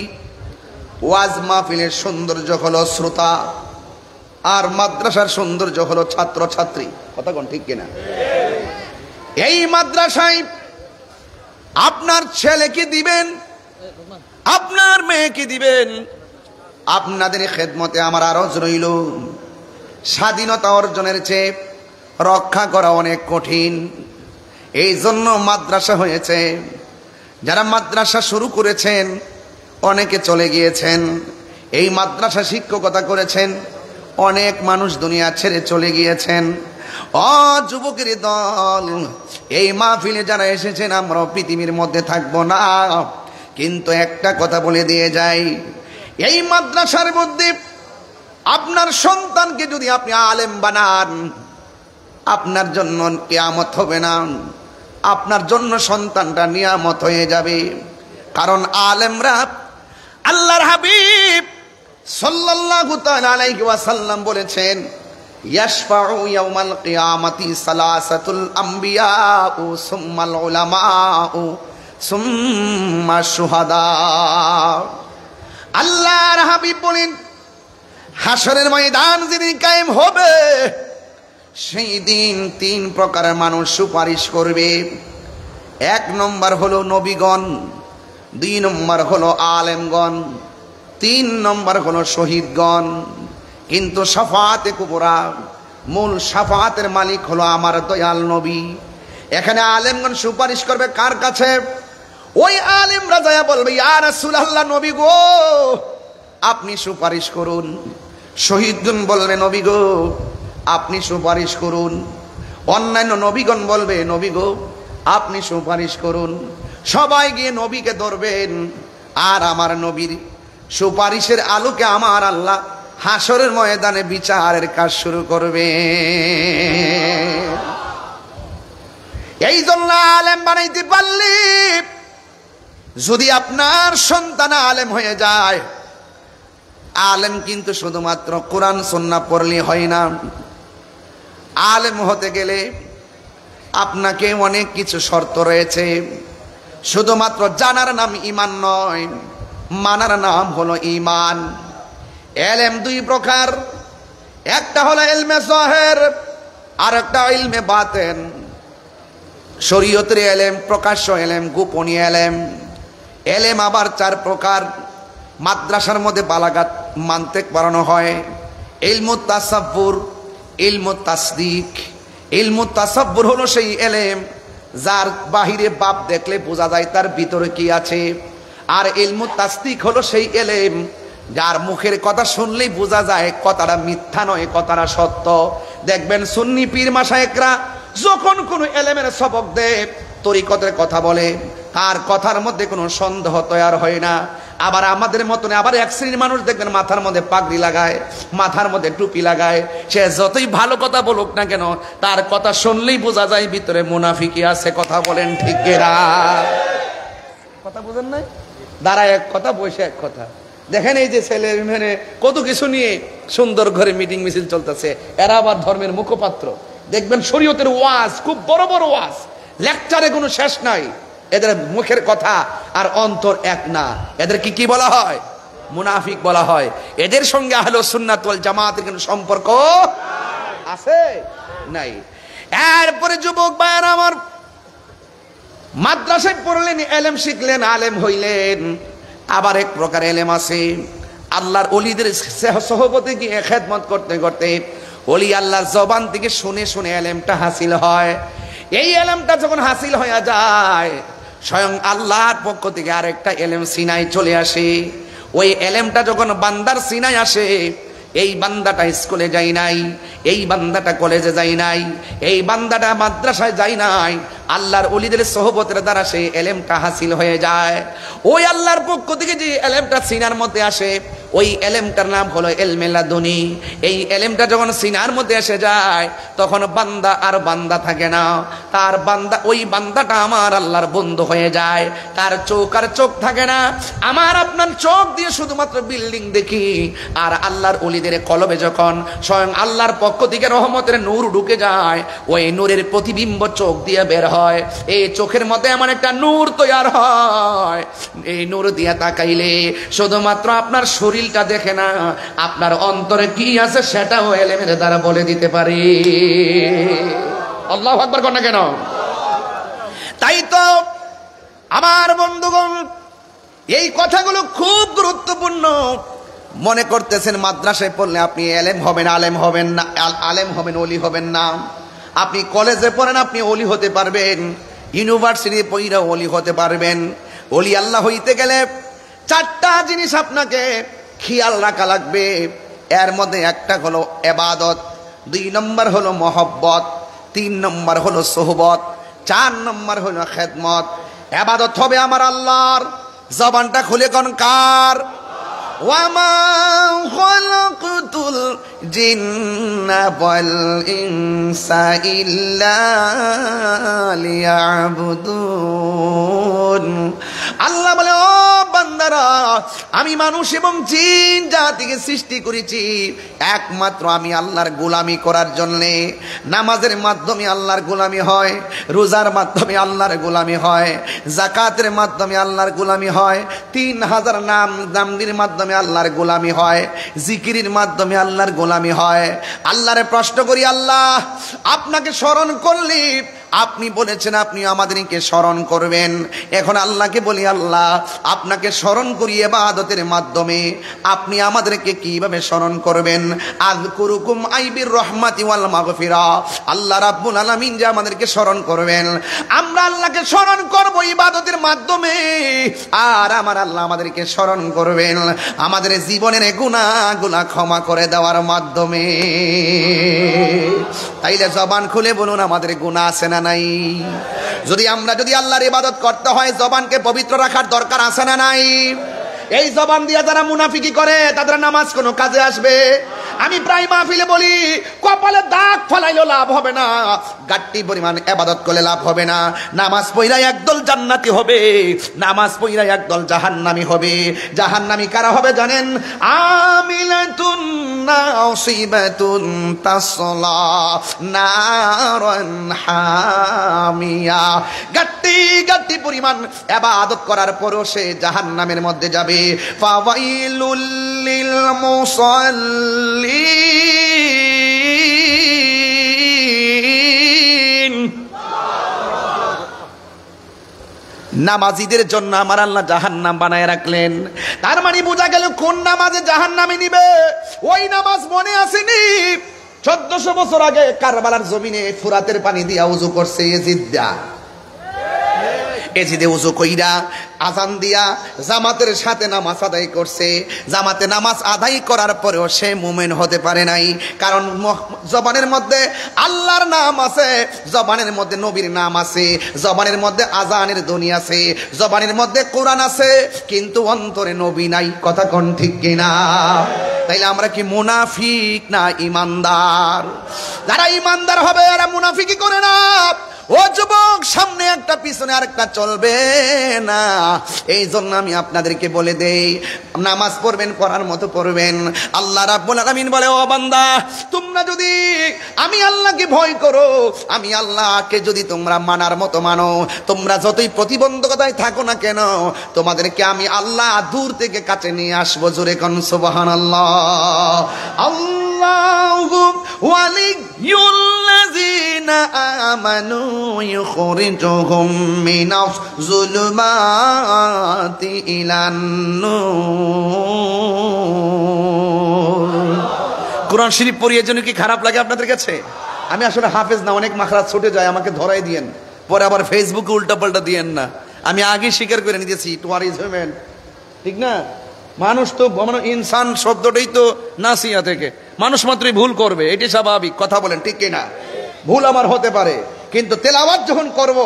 ওয়াজ মাহফিলের সৌন্দর্য হলো শ্রোতা, আর মাদ্রাসার সৌন্দর্য হলো ছাত্র ছাত্রী। কথা কোন ঠিক কিনা? এই মাদ্রাসায় আপনার ছেলেকে দিবেন, আপনার মেয়েকে দিবেন। আপনাদের খেদমতে আমার আরজ রইল, স্বাধীনতা অর্জনের চেয়ে রক্ষা করা অনেক কঠিন। এই জন্য মাদ্রাসা হয়েছে। যারা মাদ্রাসা শুরু করেছেন অনেকে চলে গিয়েছেন, এই মাদ্রাসা শিক্ষকতা করেছেন, অনেক মানুষ দুনিয়া ছেড়ে চলে গিয়েছেন। ও যুবকের দল, এই মাহফিলে যারা এসেছেন আমরা পৃথিবীর মধ্যে থাকবো না, কিন্তু একটা কথা বলে দিয়ে যাই, এই মাদ্রাসার মধ্যে আপনার সন্তানকে যদি আপনি আলেম বানান, আপনার জন্য কিয়ামত হবে না, আপনার জন্য সন্তানটা নিয়ামত হয়ে যাবে। কারণ আলেমরা, আল্লাহর হাবিব সাল্লাল্লাহু তাআলা আলাইহি ওয়াসাল্লাম বলেছেন, ইয়াশফাউ ইয়াউমাল কিয়ামাতি সালাসাতুল আমবিয়াউ সুম্মাল উলামাউ সুম্মা শুহাদা। আল্লাহর হাবিব বলেন, হাসরের ময়দান যেদিন কায়েম হবে, সেই দিন 3 প্রকারের মানুষ সুপারিশ করবে। 1 নম্বর হলো নবীগণ, 2 নম্বর হলো আলেমগণ, 3 নম্বর হলো শহীদগণ। কিন্তু শাফাআতে কুবরা, মূল শাফাআতের মালিক হলো আমার দয়াল নবী। এখানে আলেমগণ সুপারিশ করবে কার কাছে? ওই আলেমরা যায় বলবে, ইয়া রাসূলুল্লাহ, নবী গো আপনি সুপারিশ করুন। শহীদগণ বলবে, নবী গো আপনি সুপারিশ করুন। অন্যান্য নবীগণ বলবে, নবী গো আপনি সুপারিশ করুন। সবাই গিয়ে নবীকে ধরবেন, আর আমার নবীর সুপারিশের আলোকে আমার আল্লাহ হাসরের ময়দানে বিচারের কাজ শুরু করবে। এই জন্য আলেম বানাইতে পারলে, যদি আপনার সন্তান আলেম হয়ে যায়, আলেম কিন্তু শুধুমাত্র কোরআন সুন্নাহ পড়লে হয় না। আলেম হতে গেলে আপনাকে অনেক কিছু শর্ত রয়েছে। শুধুমাত্র জানার নাম ঈমান নয়, মানার নাম হলো ঈমান। ইলম দুই প্রকার, একটা হলো ইলমে যাহির আর একটা ইলমে বাতিন। শরীয়তের ইলম প্রকাশ্য ইলম, গোপনীয় ইলম। ইলম আবার চার প্রকার। মাদ্রাসার মধ্যে বালাগাত মানতেক পড়ানো হয়। ইলমুত তাসাব্বুর, ইলমুত তাসদিক। ইলমুত তাসাব্বুর হলো সেই ইলম যার বাহিরে বাপ দেখলে বোঝা যায় তার ভিতরে কি আছে। আর ইলমুত তাসদিক হলো সেই ইলম যার মুখের কথা শুনলেই বোঝা যায় কথাটা মিথ্যা নয়, কথাটা সত্য। দেখবেন সুন্নি পীর মাশায়েখরা যখন কোনো ইলমের সবক দেয়, তরিকতের কথা বলে, তার কথার মধ্যে কোনো সন্দেহ তৈরি হয় না। আবার আমাদের মতন আবার এক শ্রেণীর মানুষ দেখবেন মাথার মধ্যে পাগড়ি লাগায়, মাথার মধ্যে টুপি লাগায়। সে যতই ভালো কথা বলুক না কেন, তার কথা শুনলেই বোঝা যায় ভিতরে মুনাফিকি আছে। কথা বলেন ঠিক কিনা? কথা বুঝেন নাই? দাঁড়ায় এক কথা, বসে এক কথা। দেখেন এই যে ছেলে মেয়ে কত কিছু নিয়ে সুন্দর ঘরে মিটিং মিছিল চলতেছে, এরা আবার ধর্মের মুখপাত্র। দেখবেন শরীয়তের ওয়াজ, খুব বড় বড় ওয়াজ, লেকচারে কোনো শেষ নাই। এদের মুখের কথা আর অন্তর এক না। এদের কি বলা হয়? মুনাফিক বলা হয়। এদের সঙ্গে আহলুস সুন্নাত ওয়াল জামাতের কোনো সম্পর্ক আছে? নাই। এরপরে যুবক ভাইয়েরা আমার, মাদ্রাসায় পড়লেন, ইলম শিখলেন, আলেম হইলেন। আবার এক প্রকার ইলম আছে, আল্লাহর ওলিদের সহবতে গিয়ে খেদমত করতে করতে ওলি আল্লাহর জবান থেকে শুনে শুনে ইলমটা হাসিল হয়। এই ইলমটা যখন হাসিল হয়ে যায়, স্বয়ং আল্লাহর পক্ষ থেকে আরেকটা ইলম সিনায় চলে আসে। ওই ইলমটা যখন বান্দার সিনায় আসে, এই বান্দাটা স্কুলে যায় নাই, এই বান্দাটা কলেজে যায় নাই, এই বান্দাটা মাদ্রাসায় যায় নাই, আল্লাহর ওলিদের সোহবতের দ্বারা সেই ইলমটা হাসিল হয়ে যায়। ওই আল্লাহর পক্ষ থেকে যে ইলমটা সিনার মধ্যে আসে, ওই ইলমটার নাম হলো ইলমে লাদুনী। এই ইলমটা যখন সিনার মধ্যে এসে যায়, তখন বান্দা আর বান্দা থাকে না। তার বান্দা, ওই বান্দাটা আমার আল্লাহর বন্ধু হয়ে যায়। তার চোখ আর চোখ থাকে না। আমার আপনার চোখ দিয়ে শুধুমাত্র বিল্ডিং দেখি, আর আল্লাহর ওলিদের কলবে যখন স্বয়ং আল্লাহর পক্ষ থেকে রহমতের নূর ঢুকে যায়, ওই নূরের প্রতিবিম্ব চোখ দিয়ে বের হয়। এই চোখের মধ্যে এমন একটা নূর তৈরি হয়, এই নূর দিয়ে তাকাইলে শুধুমাত্র আপনার শরীরটা দেখে না, আপনার অন্তরে কি আছে সেটাও ইলমের দ্বারা বলে দিতে পারি। আল্লাহু আকবার কর না কেন? তাই তো আমার বন্ধুগণ, এই কথাগুলো খুব গুরুত্বপূর্ণ। মনে করতেছেন মাদ্রাসায় পড়লে আপনি ইলম হবেন, আলেম হবেন না, আলেম হবেন, ওলি হবেন না। আপনি কলেজে পড়েন, আপনি ওলি হতে পারবেন, ইউনিভার্সিটি পড়া ওলি হতে পারবেন। ওলি আল্লাহ হইতে গেলে চারটা জিনিস আপনাকে খেয়াল রাখা লাগবে। এর মধ্যে একটা হলো ইবাদত, 2 নম্বর হলো মহব্বত, 3 নম্বর হলো সোহবত, 4 নম্বর হলো খেদমত। ইবাদত হবে আমার আল্লাহর, জবানটা খুলে কোন কার? ওয়ামা খালাকতুল জিন্না ওয়াল ইনসা ইল্লা লিয়াবুদুন। আল্লাহ বলে, ও বান্দারা, আমি মানুষ এবং জিন জাতিকে সৃষ্টি করেছি একমাত্র আমি আল্লাহর গোলামি করার জন্যে। নামাজের মাধ্যমে আল্লাহর গোলামি হয়, রোজার মাধ্যমে আল্লাহর গোলামি হয়, যাকাতের মাধ্যমে আল্লাহর গোলামি হয়, 3000 নামদির মাধ্যমে আল্লাহর গোলামি হয়, জিকিরের মাধ্যমে আল্লাহর গোলামি হয়। আল্লাহরে প্রশ্ন করি, আল্লাহ আপনাকে স্মরণ করলি, আপনি বলেছেন আপনি আমাদেরকে স্মরণ করবেন। এখন আল্লাহকে বলি, আল্লাহ আপনাকে স্মরণ করি ইবাদতের মাধ্যমে, আপনি আমাদেরকে কিভাবে স্মরণ করবেন? আযকুরুকুম আইবির রহমাতি ওয়াল মাগফিরা। আল্লাহ রাব্বুল আলামিন যে আমাদেরকে স্মরণ করবেন, আমরা আল্লাহকে স্মরণ করব ইবাদতের মাধ্যমে। আর আমার আল্লাহ আমাদেরকে স্মরণ করবেন আমাদের জীবনের গুনাহগুলো ক্ষমা করে দেওয়ার মাধ্যমে। তাইলে জবান খুলে বলুন, আমাদের গুনাহ আছে না নাই? যদি আল্লাহর ইবাদত করতে হয়, জবানকে পবিত্র রাখার দরকার আছে না নাই? এই জবান দিয়ে যারা মুনাফিকি করে তাদের নামাজ কোনো কাজে আসবে? আমি প্রায় মাহফিলে বলি, কপালে দাগ ফলাইলেও লাভ হবে না, গাট্টি পরিমাণ ইবাদত করলে লাভ হবে না। নামাজ পড়লে একদল জান্নাতি হবে, নামাজ পড়লে একদল জাহান্নামী হবে। জাহান্নামী কারা হবে জানেন? আমিলাতুন নাসিবাতুন তাসলা নারান হামিয়া। গাট্টি গাট্টি পরিমাণ ইবাদত করার পরও সে জাহান্নামের মধ্যে যাবে। ফাওয়াইলুল লিল মুসাল্লিন। নামাজীদের জন্য আমার আল্লাহ জাহান্নাম বানায় রাখলেন। তার মানে বোঝা গেল কোন নামাজে জাহান্নামে নিবে। ওই নামাজ মনে আসেনি 1400 বছর আগে কারবালার জমিনে ফুরাতের পানি দিয়া উযু করছে এজিদা। এজিদে উযু কইরা আজান দিয়া জামাতের সাথে নামাজ আদায় করছে। জামাতে নামাজ আদায় করার পরেও সে মুমিন হতে পারে নাই, কারণ জবানের মধ্যে আল্লাহর নাম আছে, জবানের মধ্যে নবীর নাম আছে, জবানের মধ্যে আজানের ধ্বনি আছে, জবানের মধ্যে কোরআন আছে, কিন্তু অন্তরে নবী নাই। কথা কোন ঠিক কিনা? তাইলে আমরা কি মুনাফিক না ইমানদার? যারা ইমানদার হবে এরা মুনাফিকি করে না। ও যুবক, সামনে একটা পিছনে আরেকটা চলবে না। এই জন্য আমি আপনাদেরকে বলে দেই, নামাজ পড়বেন পড়ার মতো পড়বেন। আল্লাহ রাব্বুল আলামিন বলে, ও বান্দা, তোমরা যদি আমি আল্লাহকে ভয় করো, আমি আল্লাহকে যদি তোমরা মানার মতো মানো, তোমরা যতই প্রতিবন্ধকতায় থাকো না কেন, তোমাদেরকে আমি আল্লাহ দূর থেকে কাছে নিয়ে আসবো। জোরে কোন সুবহানাল্লাহ। আল্লাহু ওয়ালিয়ুল্লাযিনা আমানু ইখরিজুহুম মিনাজ যুলুমাতি ইলান নূর। কোরআন শরীফ পড়িয়ে জন্য কি খারাপ লাগে আপনাদের কাছে? আমি আসলে হাফেজ না, অনেক মাখরাজ ছুটে যায়, আমাকে ধরাই দিয়েন, পরে আবার ফেসবুকে উল্টাপাল্টা দিয়েন না। আমি আগে স্বীকার করে নিতেছি, টু আর ইজ হিউম্যান, ঠিক না? মানুষ তো ইনসান শব্দটাই তো নাসিয়া থেকে, মানুষ মাত্রই ভুল করবে, এটি স্বাভাবিক। কথা বলেন ঠিক কিনা? ভুল আমার হতে পারে, কিন্তু তেলাওয়াত যখন করব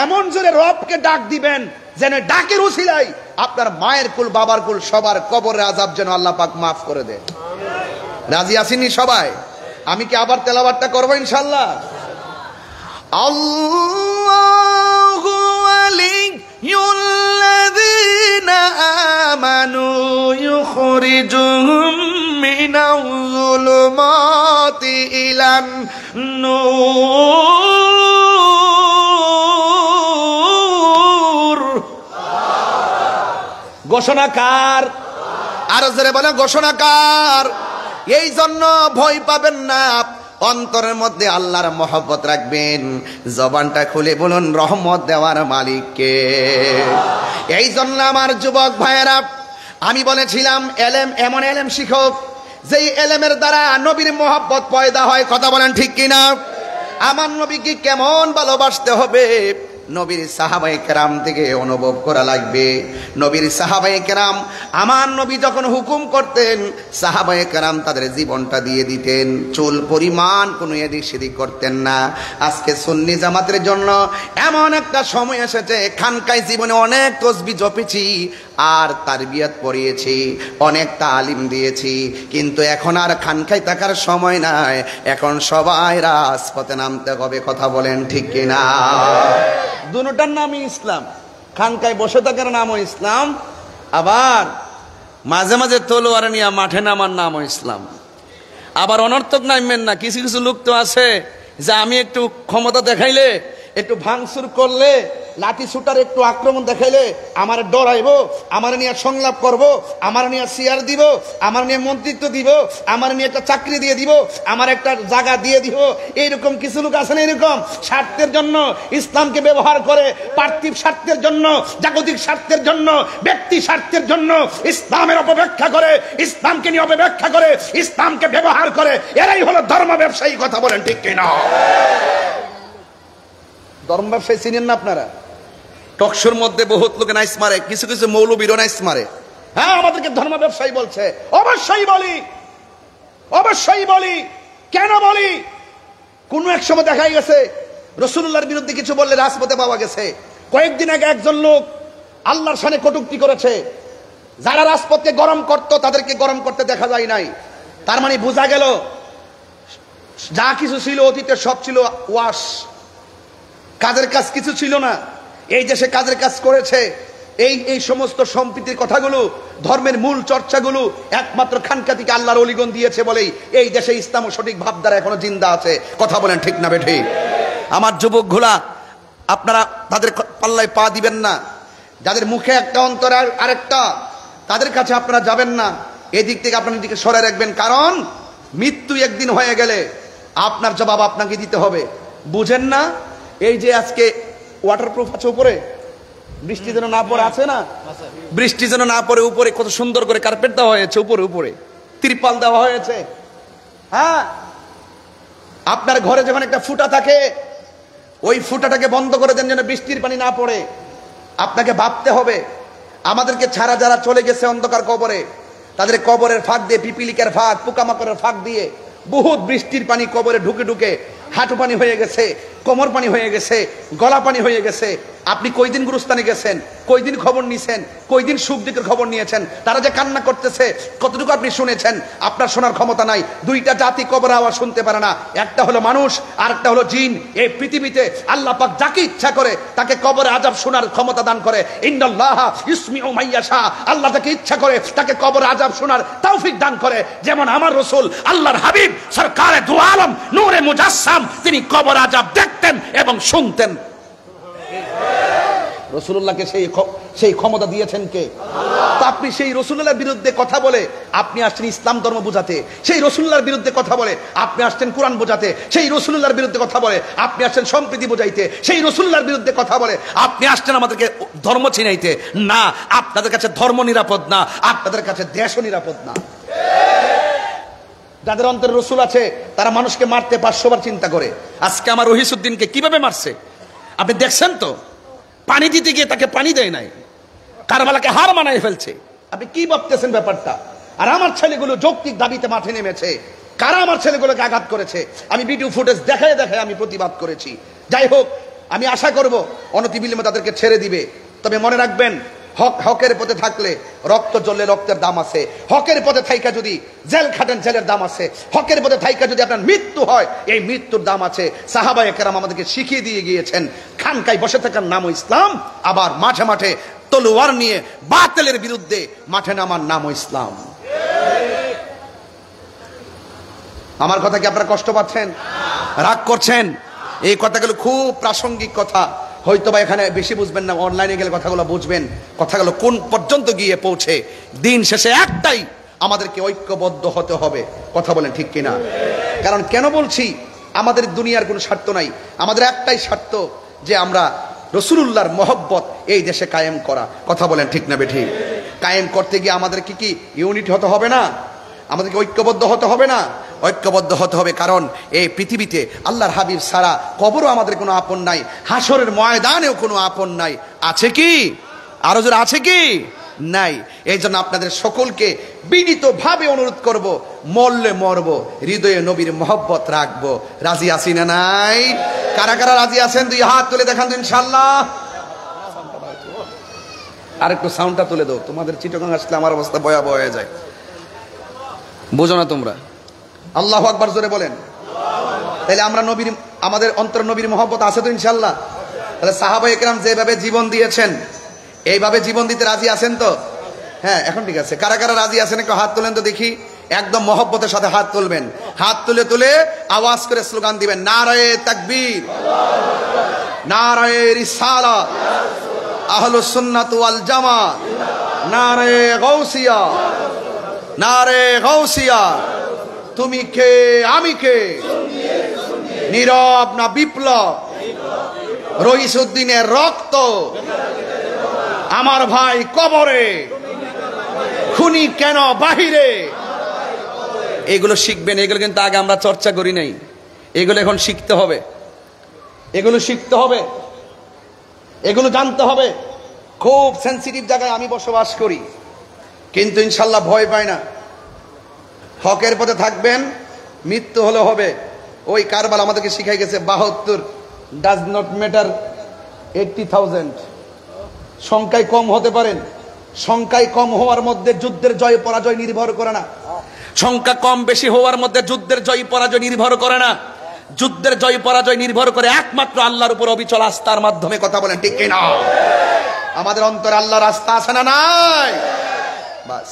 এমন জোরে রবকে ডাক দিবেন যেন ডাকের উসিলাই আপনার মায়ের কুল বাবার কুল সবার কবরের আযাব যেন আল্লাহ পাক মাফ করে দেন। রাজি আসেননি সবাই? আমি কি আবার তেলাওয়াতটা করব ইনশাআল্লাহ? আল্লাহু ওয়ালিয়ুল্লাযিনা আমানু ইখরিজুহুম মিনাজ যুলুমাতি ইলান নূর। ঘোষণাকার, আর জোরে বলে ঘোষণাকার। এই জন্য ভয় পাবেন না, অন্তরের মধ্যে আল্লাহর মহব্বত রাখবেন। জবানটা খুলে বলুন, রহমত দেওয়ার মালিককে। এই জন্য আমার যুবক ভাইয়েরা, আমি বলেছিলাম এলেম এমন এলেম শিখো যেই এলেমের দ্বারা নবীর মহব্বত পয়দা হয়। কথা বলেন ঠিক কিনা? আমার নবীকে কেমন ভালোবাসতে হবে নবীর সাহাবায়ে কেরাম থেকে অনুভব করা লাগবে। নবীর সাহাবায়ে কেরাম, আমার নবী যখন হুকুম করতেন সাহাবায়ে কেরাম তাদের জীবনটা দিয়ে দিতেন, চুল পরিমাণ কোনো এদিক সেদিক করতেন না। আজকে সুন্নি জামাতের জন্য এমন একটা সময় এসেছে, খানকায় জীবনে অনেক তসবিহ জপেছি আর তারবিয়াত পড়িয়েছি, অনেক তালিম দিয়েছি, কিন্তু এখন আর খানকায় থাকার সময় নাই। এখন সবাই রাজপথে নামতে হবে। কথা বলেন ঠিক কিনা? দুটোটার নামই ইসলাম। খানকায় বসে থাকার নামও ইসলাম, আবার মাঝে মাঝে তলোয়ার নিয়ে মাঠে নামার নামও ইসলাম। আবার অনর্থক নামবেন না। কিছু কিছু লোক তো আছে যে আমি একটু ক্ষমতা দেখাইলে, একটু ভাঙচুর করলে, লাঠি ছুটার একটু আক্রমণ দেখাইলে আমার ডরাইবো, আমার নিয়ে সংলাপ করব, আমার নিয়ে চেয়ার দিব, আমার নিয়ে মন্ত্রিত্ব দিব, আমার নিয়ে একটা চাকরি দিয়ে দিব, আমার একটা জায়গা দিয়ে দিব। এইরকম কিছু লোক আছে না, এরকম স্বার্থের জন্য ইসলামকে ব্যবহার করে, পার্থিব স্বার্থের জন্য, জাগতিক স্বার্থের জন্য, ব্যক্তি স্বার্থের জন্য ইসলামের অপব্যাখ্যা করে, ইসলামকে নিয়ে অপব্যাখ্যা করে, ইসলামকে ব্যবহার করে। এরাই হলো ধর্ম ব্যবসায়ী। কথা বলেন ঠিক কিনা? ধর্ম ব্যবসায়ী চিনেন না আপনারা? টকশোর মধ্যে বহুত লোকে নাইস মারে, কিছু কিছু মৌলবীরও নাইস মারে। হ্যাঁ, আমাদেরকে ধর্ম ব্যবসায়ী বলছে। অবশ্যই বলি, অবশ্যই বলি। কেন বলি? কোন এক সময় দেখা গেছে রাসূলুল্লাহর বিরুদ্ধে কিছু বললে রাজপথে পাওয়া গেছে। কয়েকদিন আগে একজন লোক আল্লাহর শানে কটূক্তি করেছে, যারা রাজপথকে গরম করত তাদেরকে গরম করতে দেখা যায় নাই। তার মানে বোঝা গেল যা কিছু ছিল অতীতে সব ছিল ওয়াশ, কাজের কাজ কিছু ছিল না। এই দেশে কাজের কাজ করেছে এই সমস্ত সম্প্রীতির কথাগুলো, ধর্মের মূল চর্চাগুলো একমাত্র খানকা থেকে আল্লাহর অলিগণ দিয়েছে বলেই এই দেশে ইসলাম ও সঠিক ভাবধারা এখনো জিন্দা আছে। কথা বলেন ঠিক না বেঠিক? আমার যুবক ঘোলা, আপনারা তাদের পাল্লায় পা দিবেন না। যাদের মুখে একটা অন্তরে আরেকটা, তাদের কাছে আপনারা যাবেন না। এদিক থেকে আপনার দিকে সরে রাখবেন, কারণ মৃত্যু একদিন হয়ে গেলে আপনার জবাব আপনাকে দিতে হবে। বুঝেন না? এই যে আজকে ওয়াটারপ্রুফ আছে উপরে, বৃষ্টি যেন না পড়ে, আছে না? বৃষ্টি যেন না পড়ে উপরে কত সুন্দর করে কার্পেট দেওয়া হয়েছে, উপরে উপরে ত্রিপাল দেওয়া হয়েছে। হ্যাঁ, আপনার ঘরে যখন একটা ফুটা থাকে, ওই ফুটাটাকে বন্ধ করে দেন যেন বৃষ্টির পানি না পড়ে। আপনাকে ভাবতে হবে, আমাদেরকে ছাড়া যারা চলে গেছে অন্ধকার কবরে, তাদের কবরের ফাঁক দিয়ে, পিপিলিকার ফাঁক, পোকামাকড়ের ফাঁক দিয়ে বহুত বৃষ্টির পানি কবরে ঢুকে ঢুকে হাঁটু পানি হয়ে গেছে, কোমর পানি হয়ে গেছে, গলা পানি হয়ে গেছে। আপনি কয়দিন গুরুস্থানে গেছেন, কয়দিন খবর নিয়েছেন, কয়দিন সুখ দিকের খবর নিয়েছেন? তারা যে কান্না করতেছে কতটুকু আপনি শুনেছেন? আপনার শোনার ক্ষমতা নাই। দুইটা জাতি কবর আওয়াজ শুনতে পারে না, একটা হলো মানুষ আর একটা হলো জিন। এই পৃথিবীতে আল্লাহ পাক যাকে ইচ্ছা করে তাকে কবরে আযাব শোনার ক্ষমতা দান করে। ইন্নাল্লাহা ইসমিউ মাইয়াশা, আল্লাহ যাকে ইচ্ছা করে তাকে কবরে আযাব শোনার তৌফিক দান করে। যেমন আমার রাসূল আল্লাহর হাবিব সরকারে দু আলম নূরে মুজাসসাম, তিনি কবর আযাব দেখতেন এবং শুনতেন। রাসূলুল্লাহকে সেই ক্ষমতা দিয়েছেন কে? তো আপনি সেই রাসূলুল্লাহর বিরুদ্ধে কথা বলে আপনি আসছেন ইসলাম ধর্ম বোঝাতে, সেই রাসূলুল্লাহর বিরুদ্ধে কথা বলে আপনি আসছেন কোরআন বোঝাতে, সেই রাসূলুল্লাহর বিরুদ্ধে কথা বলে আপনি আসছেন সম্প্রীতি বোঝাইতে, সেই রাসূলুল্লাহর বিরুদ্ধে কথা বলে আপনি আসছেন আমাদেরকে ধর্ম চিনাইতে। না, আপনাদের কাছে ধর্ম নিরাপদ না, আপনাদের কাছে দেশও নিরাপদ না। যাদের অন্তরে রাসূল আছে তারা মানুষকে মারতে 500 বার চিন্তা করে। আজকে আমার রহিসউদ্দিনকে কিভাবে মারছে আপনি দেখছেন তো? পানি দিতে গিয়ে তাকে পানি দেয় নাই, কারবালাকে হার মানায় ফেলছে। আপনি কি ভাবতেছেন ব্যাপারটা? আর আমার ছেলেগুলো যৌক্তিক দাবিতে মাঠে নেমেছে। কারা আমার ছেলেগুলোকে আঘাত করেছে আমি ভিডিও ফুটেজ দেখায় দেখায় আমি প্রতিবাদ করেছি। যাই হোক, আমি আশা করব অনতিবিলম্বে তাদেরকে ছেড়ে দিবে। তবে মনে রাখবেন, হকের পথে থাকলে রক্ত জ্বললে রক্তের দাম আছে। হকের পথে থাইকা যদি জেল খাটেন, জেলের দাম আছে। হকের পথে থাইকা যদি আপনার মৃত্যু হয়, এই মৃত্যুর দাম আছে। সাহাবায়ে কেরাম আমাদেরকে শিখিয়ে দিয়ে গিয়েছেন, খানকায় বসে থাকার নামও ইসলাম, আবার মাঠে মাঠে তলোয়ার নিয়ে বাতিলের বিরুদ্ধে মাঠে নামার নামও ইসলাম। আমার কথা কি আপনারা কষ্ট পাচ্ছেন, রাগ করছেন? এই কথাগুলো খুব প্রাসঙ্গিক কথা। হয়তো বা এখানে বেশি বুঝবেন না, অনলাইনে গেলে কথাগুলো বুঝবেন, কথাগুলো কোন পর্যন্ত গিয়ে পৌঁছে। দিন শেষে একটাই, আমাদেরকে ঐক্যবদ্ধ হতে হবে। কথা বলেন ঠিক কিনা? কারণ কেন বলছি, আমাদের দুনিয়ার কোনো স্বার্থ নাই, আমাদের একটাই স্বার্থ যে আমরা রাসূলুল্লাহর মহব্বত এই দেশে কায়েম করা। কথা বলেন ঠিক না বেঠিক? কায়েম করতে গিয়ে আমাদেরকে কি ইউনিট হতে হবে না? আমাদেরকে ঐক্যবদ্ধ হতে হবে না? ঐক্যবদ্ধ হতে হবে, কারণ এই পৃথিবীতে আল্লাহর হাবিব ছাড়া কবরও আমাদের কোনো আপন নাই, হাসরের ময়দানেও কোনো আপন নাই। আছে কি? আরো জোরে আছে কি? নাই। এই জন্য আপনাদের সকলকে বিনীতভাবে অনুরোধ করব, মরলে মরব, হৃদয়ে নবীর মহব্বত রাখবো। রাজি আছি না নাই? কারা কারা রাজি আছেন? 2 হাত তুলে দেখান তো ইনশাআল্লাহ। আর একটু সাউন্ডটা তুলে দাও, তোমাদের চিটাগাং আসলে আমার অবস্থা ভয়াবহ হয়ে যায়, বুঝো না তোমরা? আল্লাহু আকবার জোরে বলেন। তাহলে আমরা নবীর, আমাদের অন্তর নবীর মহব্বত আছে তো ইনশাআল্লাহ? তাহলে সাহাবায়ে কেরাম যেভাবে জীবন দিয়েছেন এইভাবে জীবন দিতে রাজি আছেন তো? হ্যাঁ, এখন ঠিক আছে। কারা কারা রাজি আছেন একটু হাত তোলেন তো দেখি। একদম মহব্বতের সাথে হাত তুলবেন, হাত তুলে তুলে আওয়াজ করে স্লোগান দিবেন, নারায়ে তাকবীর, নারায়ে রিসালাত, আহলুস সুন্নাত ওয়াল জামাত, নারায়ে গাউসিয়া, নারায়ে গাউসিয়া। তুমি কে আমি কে, নীরব না বিপ্লব, রহিসউদ্দিনের রক্ত, আমার ভাই কবরে, খুনি কেন বাহিরে। এগুলো শিখবেন। এগুলো কিন্তু আগে আমরা চর্চা করি নাই, এগুলো এখন শিখতে হবে, এগুলো শিখতে হবে, এগুলো জানতে হবে। খুব সেন্সিটিভ জায়গায় আমি বসবাস করি, কিন্তু ইনশাল্লাহ ভয় পাই না। হকের পথে থাকবেন, মৃত্যু হলে হবে। ওই কারবাল আমাদেরকে শিখাই গেছে 72 ডাজ নট ম্যাটার 80,000। সংখ্যায় কম হতে পারেন সংখ্যায় কম হওয়ার মধ্যে যুদ্ধের জয় পরাজয় নির্ভর করে না। সংখ্যা কম বেশি হওয়ার মধ্যে যুদ্ধের জয় পরাজয় নির্ভর করে না। যুদ্ধের জয় পরাজয় নির্ভর করে একমাত্র আল্লাহর উপর অবিচল আস্থার মাধ্যমে। কথা বলেন ঠিক কিনা? আমাদের অন্তরে আল্লাহর আস্থা আছে না নাই? বাস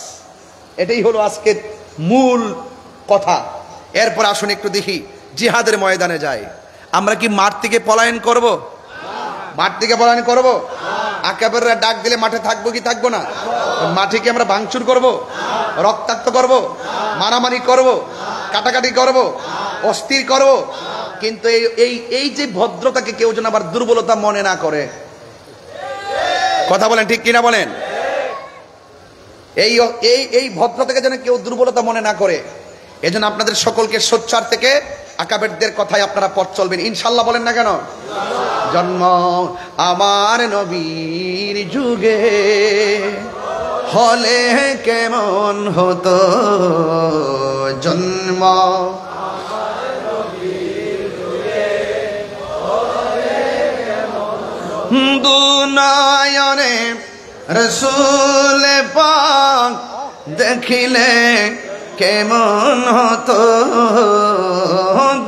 এটাই হলো আজকের মূল কথা। এরপর আসুন একটু দেখি জিহাদের ময়দানে যাই। আমরা কি মাঠ থেকে পলায়ন করব? মাঠ থেকে পলায়ন করব? আকাবেররা ডাক দিলে মাঠে থাকবো কি থাকবো না? মাঠে কি আমরা ভাঙচুর করব, রক্তাক্ত করব, মারামারি করব, কাটাকাটি করব, অস্থির করব? কিন্তু এই যে ভদ্রতাকে কেউ যেন আবার দুর্বলতা মনে না করে। কথা বলেন ঠিক কিনা বলেন? এই ভদ্রতাকে যেন কেউ দুর্বলতা মনে না করে। এজন্য আপনাদের সকলকে সোচ্চার থেকে আকাবেরদের কথায় আপনারা পথ চলবেন ইনশাল্লাহ। বলেন না কেন? জন্ম আমার নবীর যুগে হলে কেমন হতো, জন্ম দুনয়নে রসুল পাক দেখিলে কেমন হতো,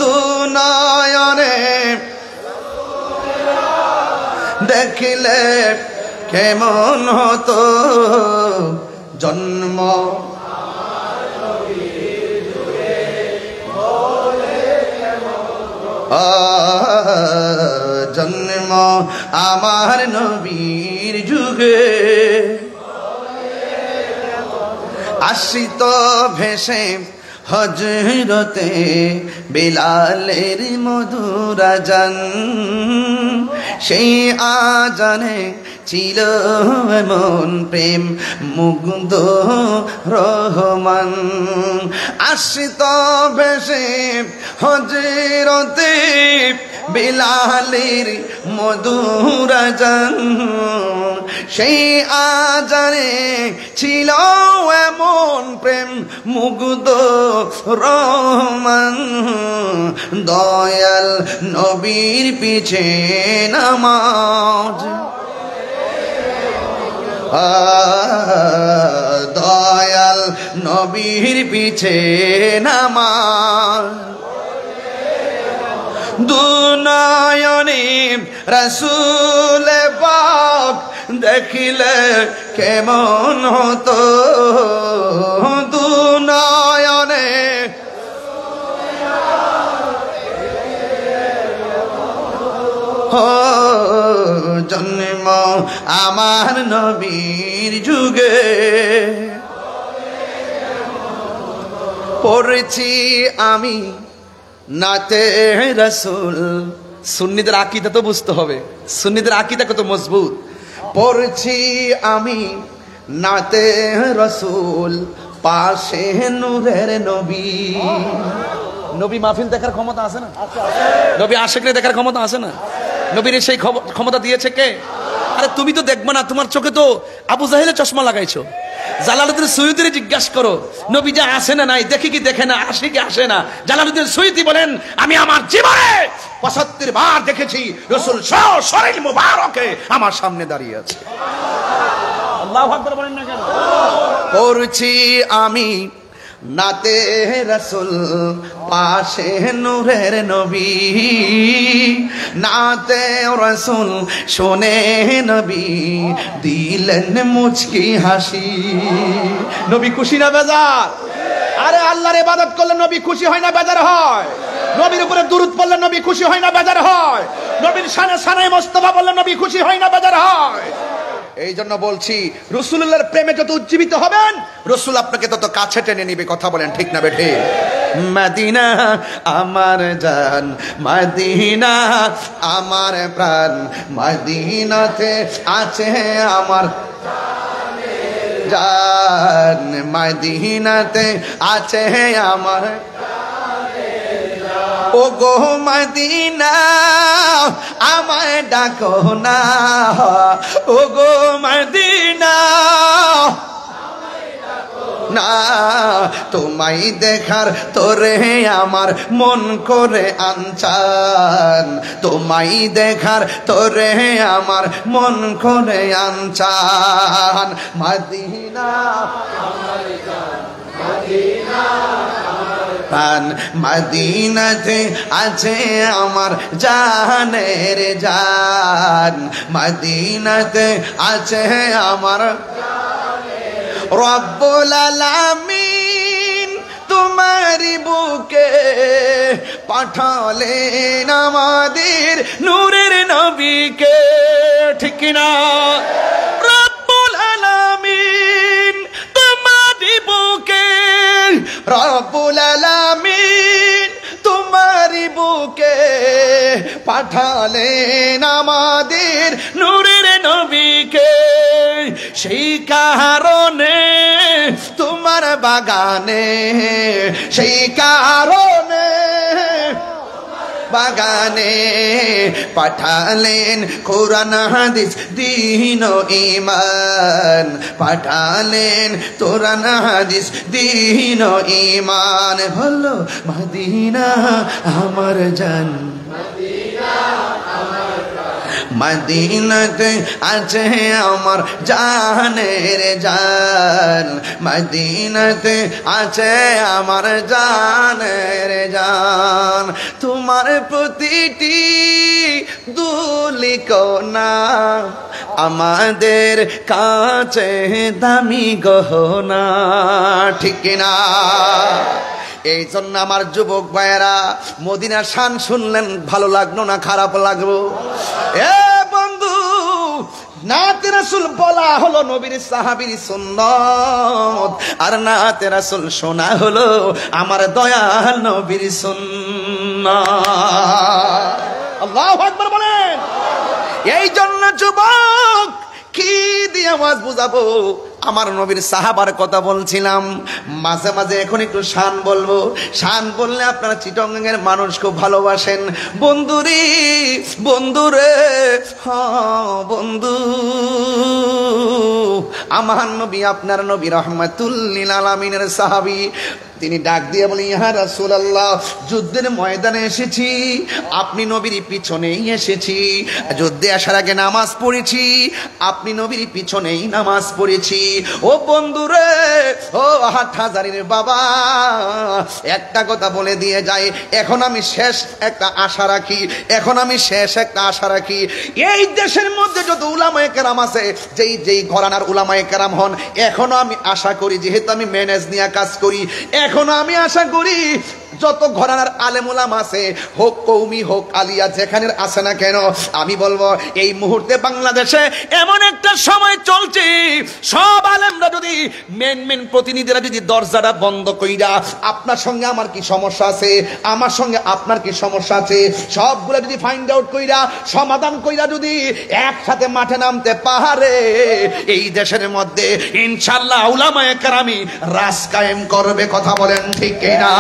দুনয়নে দেখিলে কেমন হতো, জন্ম জন্ম আমার নবীর যুগে আশ্রিত ভেসে হযরতে বিলালের মধুর আজান, সেই আজানে ছিল এমন প্রেম মুগ্ধ রহমান। আশ্রিত ভেসে হযরতে বিলালের মধুর আজান, সেই আজানে ছিল এমন প্রেম মুগ্ধ রহমান। দয়াল নবীর পিছে নামাজ, দয়াল নবীর পিছে নামাজ, দুনয়নে রাসূল পাক দেখিলে কেমন হতো, দুনয়নে জন্ম আমার নবীর যুগে পড়েছি আমি নাতে রাসূল। সুন্নিদের আকীদা তো বুঝতে হবে, সুন্নিদের আকীদা কত মজবুত। পড়েছি আমি নাতে রাসূল, পাশে নূরের নবী। নবী মাহফিল দেখার ক্ষমতা আছে না? নবী আশিকরে দেখার ক্ষমতা আছে না? নবীর সেই ক্ষমতা দিয়েছে কে? আরে তুমি তো দেখবে না, তোমার চোখে তো আবু জাহেলের চশমা লাগাইছো। জালালউদ্দিন সৈয়দীরে জিজ্ঞাসা করো নবী যা আসে না নাই, দেখে কি দেখে না, আসে কি আসে না। জালালউদ্দিন সৈয়দী বলেন আমি আমার জীবনে 75 বার দেখেছি রাসূল শরীর মুবারকে আমার সামনে দাঁড়িয়ে আছে। আল্লাহু আকবার বলেন না কেন? পড়ছি আমি নাতে রাসূল, পাশে নূরের নবী। নাতে রাসূল শুনে নবী দিলেন মুচকি হাসি। নবী খুশি না বেজার? আরে আল্লাহর ইবাদত করলে নবী খুশি হয় না বেজার হয়? নবীর উপরে দুরূদ পড়লে নবী খুশি হয় না বেজার হয়? নবীর শানে শানে মুস্তাফা বললে নবী খুশি হয় না বেজার হয়? এই জন্য বলছি রাসূলুল্লাহর প্রেমে যত উজ্জীবিত হবেন রাসূল আপনাকে তত কাছে টেনে নিবে। কথা বলেন ঠিক না বেঠে? মদিনা আমার জান, মদিনা আমার প্রাণ, মদিনাতে আছে আমার জান, মদিনাতে আছে আমার। ও গো মদিনা আমায় ডাকো না, ও গো মদিনা না, তোমায় দেখার তোরে আমার মন করে আনচান, তোমায় দেখার তোরে আমার মন করে আনচান। মদিনা মদিনাতে আছে আমার জানের জান, মদিনাতে আছে আমার রব্বুল আলামিন তোমারি বুকে পাঠালেন আমাদের নূরের নবীকে। ঠিক না? রব্বুল আলামিন তোমারি বুকে, রব্বুল আলামিন তোমারি বুকে পাঠালেন আমাদের নূরের নবীকে। সেই কারণে তোমার বাগানে, সেই কারণে বাগানে পাঠালেন কোরআন হাদিস দ্বীন ও ঈমান, পাঠালেন কোরআন হাদিস দ্বীন ও ঈমান। হলো মদিনা আমার জান, মদিনাতে আছে আমার জানের জান, মদিনাতে আছে আমার জানের জান। তোমার প্রতিটি দুলিকণা আমাদের কাছে দামি গহনা। ঠিক না? এই জন্য আমার যুবক ভাইয়েরা, মদিনার শান শুনলেন, ভালো লাগলো না খারাপ লাগলো? এ বন্ধু, নাতে রাসূল বলা হলো নবীর সাহাবীর সুন্নাত, আর নাতে রাসূল শোনা হলো আমার দয়াল নবীর সুন্নাত। আল্লাহু আকবার বলেন। এই জন্য যুবক, কি দিয়ে আওয়াজ বুঝাবো? আমার নবীর সাহাবার কথা বলছিলাম, মাঝে মাঝে এখন একটু শান বলবো। শান বললে আপনারা চিটংয়ের মানুষ খুব ভালোবাসেন। বন্ধুরে, বন্ধুরে, বন্ধু, আমার নবী আপনার নবী রহমাতুল লিল আলামিনের সাহাবী। তিনি ডাক দিয়ে বলেন, ইয়া রাসূলুল্লাহ, যুদ্ধের ময়দানে এসেছি, আপনি নবীর পিছনেই এসেছি। যুদ্ধে আসার আগে নামাজ পড়েছি, আপনি নবীর পিছনেই নামাজ পড়েছি। ও বন্ধুরে, ও হাটহাজারীর বাবা, একটা কথা বলে দিয়ে যাই, এখন আমি শেষ একটা আশা রাখি, এখন আমি শেষ একটা আশা রাখি। এই দেশের মধ্যে যত উলামায়ে কেরাম আছে, যেই ঘরানার উলামায়ে কেরাম হন, এখনো আমি আশা করি, যেহেতু আমি ম্যানেজ নিয়ে কাজ করি, এখনো আমি আশা করি যত ঘরানার আলেম উলামা আছে, হোক কৌমি হোক আলিয়া, যেখানে আছে না কেন, আমি বলবো এই মুহূর্তে বাংলাদেশে এমন একটা সময় চলছে, সব আলেমরা যদি মেন প্রতিনিধিরা যদি দরজাটা বন্ধ কইরা, আপনার সঙ্গে আমার কি সমস্যা আছে, আমার সঙ্গে আপনার কি সমস্যা আছে, সবগুলো যদি ফাইন্ড আউট কইরা, সমাধান কইরা যদি একসাথে মাঠে নামতে পারে, এই দেশের মধ্যে ইনশাআল্লাহ উলামায়ে কেরামি রাজ কায়েম করবে। কথা বলেন ঠিক কিনা?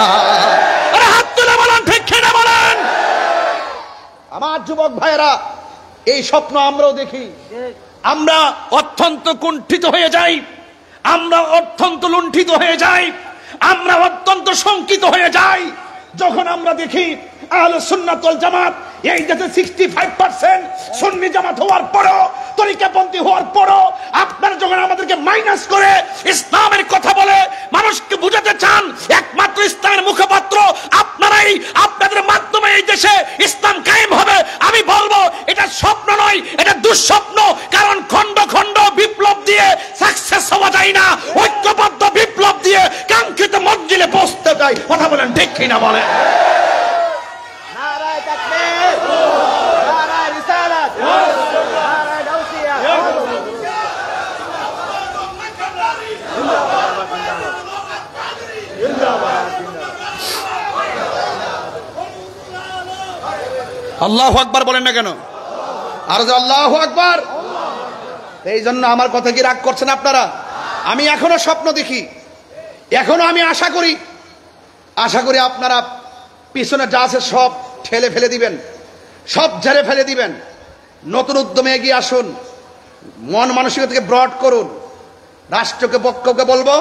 হাত তুলে বলেন ঠিক কিনা বলেন। আমার যুবক ভাইয়েরা, এই স্বপ্ন আমরাও দেখি, আমরা অত্যন্ত কুণ্ঠিত হয়ে যাই, আমরা অত্যন্ত লুণ্ঠিত হয়ে যাই, আমরা অত্যন্ত শঙ্কিত হয়ে যাই যখন আমরা দেখি আহলে সুন্নাত ওয়াল জামাত এই দেশে 65% সুন্নি জামাত হওয়ার পরও, তরিকাপন্থী হওয়ার পরও, আপনারা যখন আমাদেরকে মাইনাস করে ইসলামের কথা বলে মানুষকে বুঝাতে চান একমাত্র ইসলামের মুখপাত্র আপনারাই, আপনাদের মাধ্যমে এই দেশে ইসলাম কায়েম হবে, আমি বলবো এটা স্বপ্ন নয়, এটা দুঃস্বপ্ন। কারণ খন্ড খন্ড বিপ্লব দিয়ে সাকসেস হওয়া যায় না, ঐক্যবদ্ধ বিপ্লব দিয়ে কাঙ্ক্ষিত মঞ্জিলে পৌঁছতে যায়। কথা বলেন ঠিক কিনা বলেন? আল্লাহু আকবার বলেন না কেন? আর আল্লাহু আকবার। এই জন্য আমার কথা কি রাগ করছেন আপনারা? আমি এখনো স্বপ্ন দেখি, এখনো আমি আশা করি আপনারা পিছনে যা আছে সব ঠেলে ফেলে দিবেন, সব ঝেড়ে ফেলে দিবেন, নতুন উদ্যমে এগিয়ে আসুন, মন মানসিকতাকে ব্রড করুন। রাষ্ট্রকে পক্ষকে বলবো,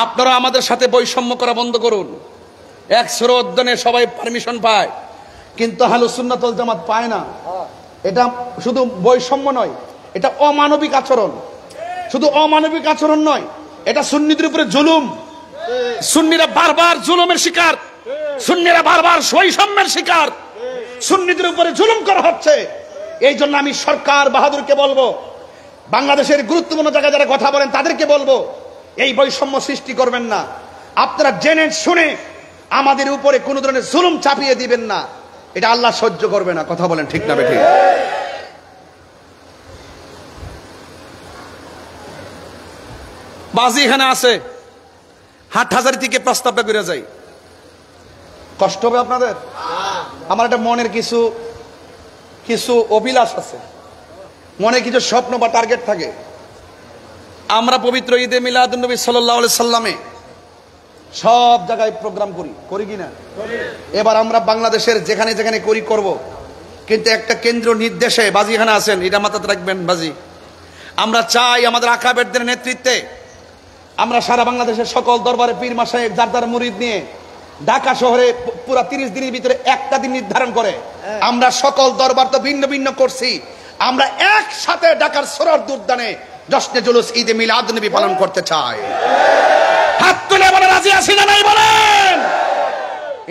আপনারা আমাদের সাথে বৈষম্য করা বন্ধ করুন। এক সূরা উদ্যানে সবাই পারমিশন পায়, কিন্তু আহলুস সুন্নাত ওয়াল জামাত পায় না। এটা শুধু বৈষম্য নয়, এটা অমানবিক আচরণ। শুধু অমানবিক আচরণ নয়, এটা সুন্নিদের উপরে জুলুম। সুন্নিরা বারবার জুলুমের শিকার, সুন্নিরা বারবার বৈষম্যের শিকার, সুন্নিদের উপরে জুলুম করা হচ্ছে। এই জন্য আমি সরকার বাহাদুরকে বলবো, বাংলাদেশের গুরুত্বপূর্ণ জায়গায় যারা কথা বলেন তাদেরকে বলবো, এই বৈষম্য সৃষ্টি করবেন না। আপনারা জেনে শুনে আমাদের উপরে কোন ধরনের জুলুম চাপিয়ে দিবেন না, এটা আল্লাহ সহ্য করবে না। কথা বলেন ঠিক না বেঠিক? বাজি এখানে আছে, হাটহাজারী থেকে প্রস্তাবটা করে যাই। কষ্ট হবে আপনাদের? আমার একটা মনের কিছু কিছু অভিলাষ আছে, মনে কিছু স্বপ্ন বা টার্গেট থাকে। আমরা পবিত্র ঈদে মিলাদুন নবী সাল্লাল্লাহু আলাইহি সাল্লামে সব জায়গায় প্রোগ্রাম করি কিনা? এবার আমরা বাংলাদেশের যেখানে যেখানে করব, কিন্তু একটা কেন্দ্র নির্দেশে, বাজি এখানে আছেন, এটা মাথায় রাখবেন। বাজি আমরা চাই আমাদের আকাবেরদের নেতৃত্বে আমরা সারা বাংলাদেশের সকল দরবারে পীর মাশায়েখ জারদার মুরিদ নিয়ে ঢাকা শহরে পুরা 30 দিনের ভিতরে একটা দিন নির্ধারণ করে আমরা সকল দরবার তো ভিন্ন ভিন্ন করছি, আমরা একসাথে ঢাকার সোহরাওয়ার্দী উদ্যানে জশ্নে জুলুস ঈদে মিলাদুন নবী পালন করতে চাই। হাত তুলে বলে রাজি আছি না নাই বলেন?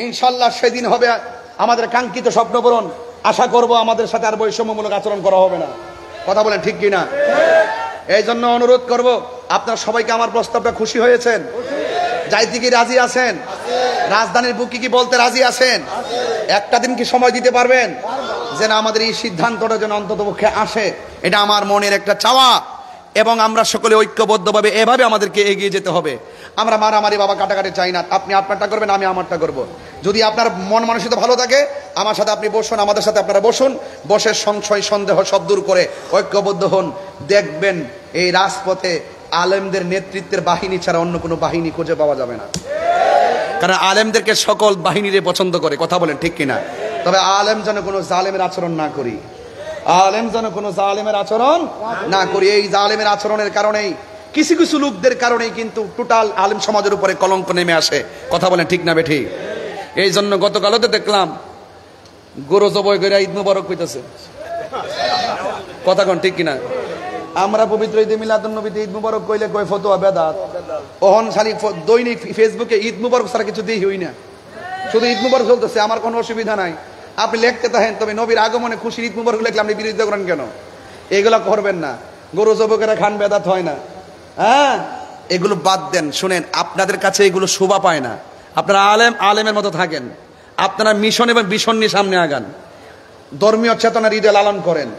ইনশাআল্লাহ সেদিন হবে আমাদের কাঙ্ক্ষিত স্বপ্ন পূরণ। আশা করব আমাদের সাথে আর বৈষম্যমূলক আচরণ করা হবে না। কথা বলেন ঠিক কিনা? এই জন্য অনুরোধ করব, আপনারা সবাইকে আমার প্রস্তাবটা খুশি হয়েছেন? যাইতে কি রাজি আছেন? রাজধানীর বুকে কি বলতে রাজি আছেন? একটা দিন কি সময় দিতে পারবেন যেন আমাদের এই সিদ্ধান্তটা যেন অন্ততপক্ষে আসে? এটা আমার মনের একটা চাওয়া, এবং আমরা সকলে ঐক্যবদ্ধভাবে এভাবে আমাদেরকে এগিয়ে যেতে হবে। আমরা মারামারি বাবা কাটাকাটি চাই না। আপনি আপনারটা করবেন, আমি আমারটা করব। যদি আপনার মন মানসিকতা ভালো থাকে, আমার সাথে আপনি বসুন, আমাদের সাথে আপনারা বসুন, বসে সংশয় সন্দেহ সব দূর করে ঐক্যবদ্ধ হন। দেখবেন এই রাজপথে আলেমদের নেতৃত্বের বাহিনী ছাড়া অন্য কোনো বাহিনী খুঁজে পাওয়া যাবে না। কারণ আলেমদেরকে সকল বাহিনীরে পছন্দ করে। কথা বলেন ঠিক কিনা? তবে আলেম যেন কোনো জালেমের আচরণ না করি, আলেম যেন কোনো জালেমের আচরণ না করি। এই জালেমের আচরণের কারণেই কিছু কিছু লোকদের কারণেই কিন্তু টোটাল আলেম সমাজের উপরে কলঙ্ক নেমে আসে। কথা বলেন ঠিক না বেঠিক? এই জন্য গতকালও তো দেখলাম গরু জবাই করে ঈদ মুবারক কইতেছে। কথা কোন ঠিক কিনা? আমরা পবিত্র ঈদে মিলাদুন নবীতে ঈদ মুবারক কইলে কয় ফতোয়া বেদাত। ওহন খালি দৈনিক ফেসবুকে ঈদ মুবারক ছাড়া কিছু দিই হই না, শুধু ঈদ মুবারক চলতেছে। আমার কোনো অসুবিধা নাই, আপনি লিখতে থাকেন, তবে নবীর আগমনে খুশি ঈদ মুবারক লিখলে আপনি বিরোধিতা করেন কেন? এগুলা করবেন না। গরু জবাই খান বেদাত হয় না। হ্যাঁ, এগুলো বাদ দেন। শুনেন, আপনাদের কাছে এগুলো শোভা পায় না। আপনারা আলেমের মতো থাকেন, আপনারা মিশন এবং ভীষণ নিয়ে সামনে আগান, ধর্মীয় চেতনার ঈদে লালন করেন,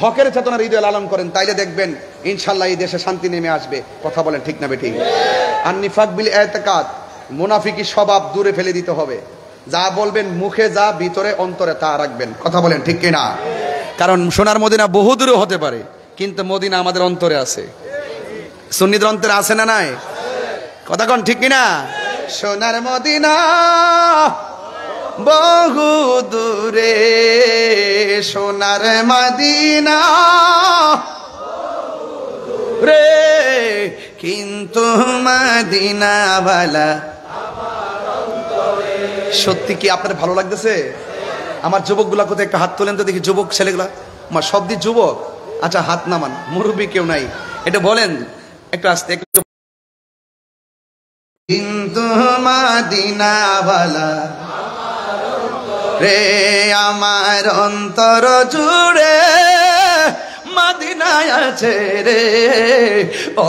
হকের চেতনার ঈদে লালন করেন, তাইলে দেখবেন ইনশাল্লাহ এই দেশে শান্তি নেমে আসবে। কথা বলেন ঠিক না বেঠিক? আর নিফাক বিল ইতিকাদ, মুনাফিকি স্বভাব দূরে ফেলে দিতে হবে। যা বলবেন মুখে, যা ভিতরে অন্তরে তা রাখবেন। কথা বলেন ঠিক কিনা? কারণ সোনার মদিনা বহু দূরে হতে পারে, কিন্তু মদিনা আমাদের অন্তরে আছে। সুন্নিদের অন্তরে আছে না নাই? কথা কোন ঠিক কিনা? সোনার মদিনা বহু দূরে, সোনার মদিনা রে, কিন্তু মদিনা ভালা। সত্যি কি আপনার ভালো লাগতেছে? আমার যুবকগুলা কোথায় একটা হাত তোলেন তো দেখি, যুবক ছেলেগুলা। আমার সব দিক যুবক। আচ্ছা হাত নামান, মুরব্বী কেউ নাই, এটা বলেন একটু আস্তে। কিন্তু মদিনা ভালা রে, আমার অন্তর জুড়ে মদিনায় আছে রে,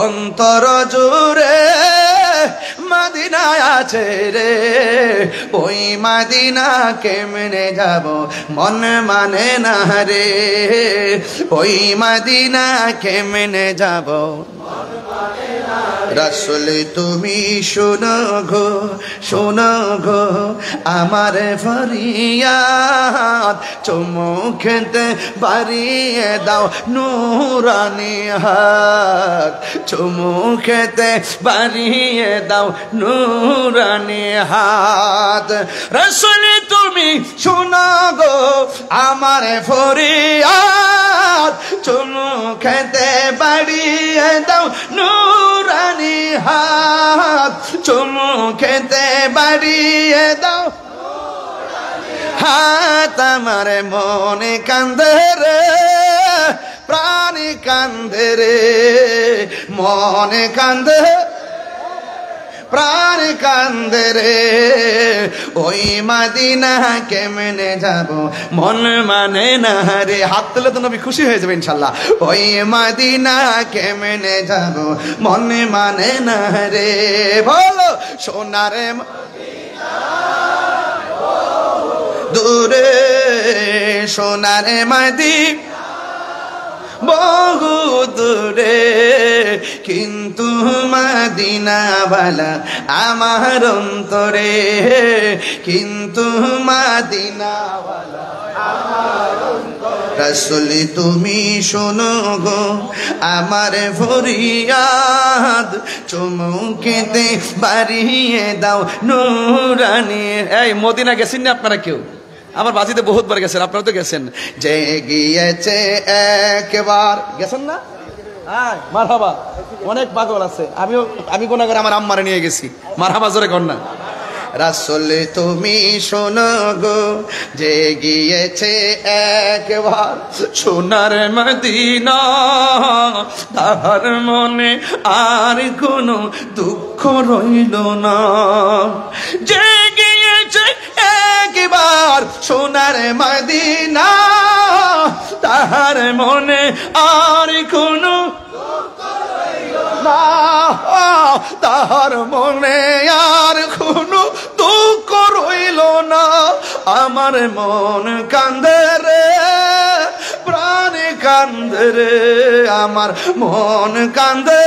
অন্তর জুড়ে মদিনায় আছে রে। ওই মদিনা কেমনে যাব মন মানে না রে, ওই মদিনা কেমনে যাব। রাসূল তুমি শোনো গো, শোনো গো আমার ফরিয়াদ, চুমু খেতে বাড়িয়ে দাও নূরানি হাত, চুমু খেতে বাড়িয়ে দাও নূরানি হাত। রাসূল তুমি শোনো গো আমার ফরিয়াদ, চুমু খেতে বাড়িয়ে দাও নূর নুরানি হাত চুমু খেতে বাড়িয়ে দাও হাত আমার মনে কান্দে রে প্রাণী কান্দে রে মনে কান্দে প্রাণ কান্দে রে ওই মদিনা কেমনে যাব মন মানে না রে হাত তুলে তো নবী খুশি হয়ে যাবে ইনশাল্লাহ ওই মদিনা কেমনে যাব মন মানে না রে বলো সোনারে দূরে সোনারে মদিনা বহু দূরে কিন্তু মদিনাওয়ালা আমার অন্তরে কিন্তু মদিনাওয়ালা আমার অন্তরে রাসূল তুমি শোনো গো আমার ফরিয়াদ চুমুকেতে বাড়িয়ে দাও নুরানি এই মদিনা গেছেন না আপনারা কেউ আমার বাজিতে বহুতবার গেছেন আপনারা তো গেছেন যে গিয়েছে একবার গেছেন না হ্যাঁ মারহাবা অনেক পাগল আছে আমি কোন করে আমার আম্মারে নিয়ে গেছি মারহাবা জোরে কর না রাসূল তুমি শোনো গো যে গিয়েছে একবার সোনার মদিনা তাহার মনে আর কোনো দুঃখ রইল না যে গিয়েছে একবার সোনার মদিনা তাহার মনে আর কোনো না তাহার মনে আর কোনো দুঃখ রইল না আমার মন কান্দে রে প্রাণ কান্দে রে আমার মন কান্দে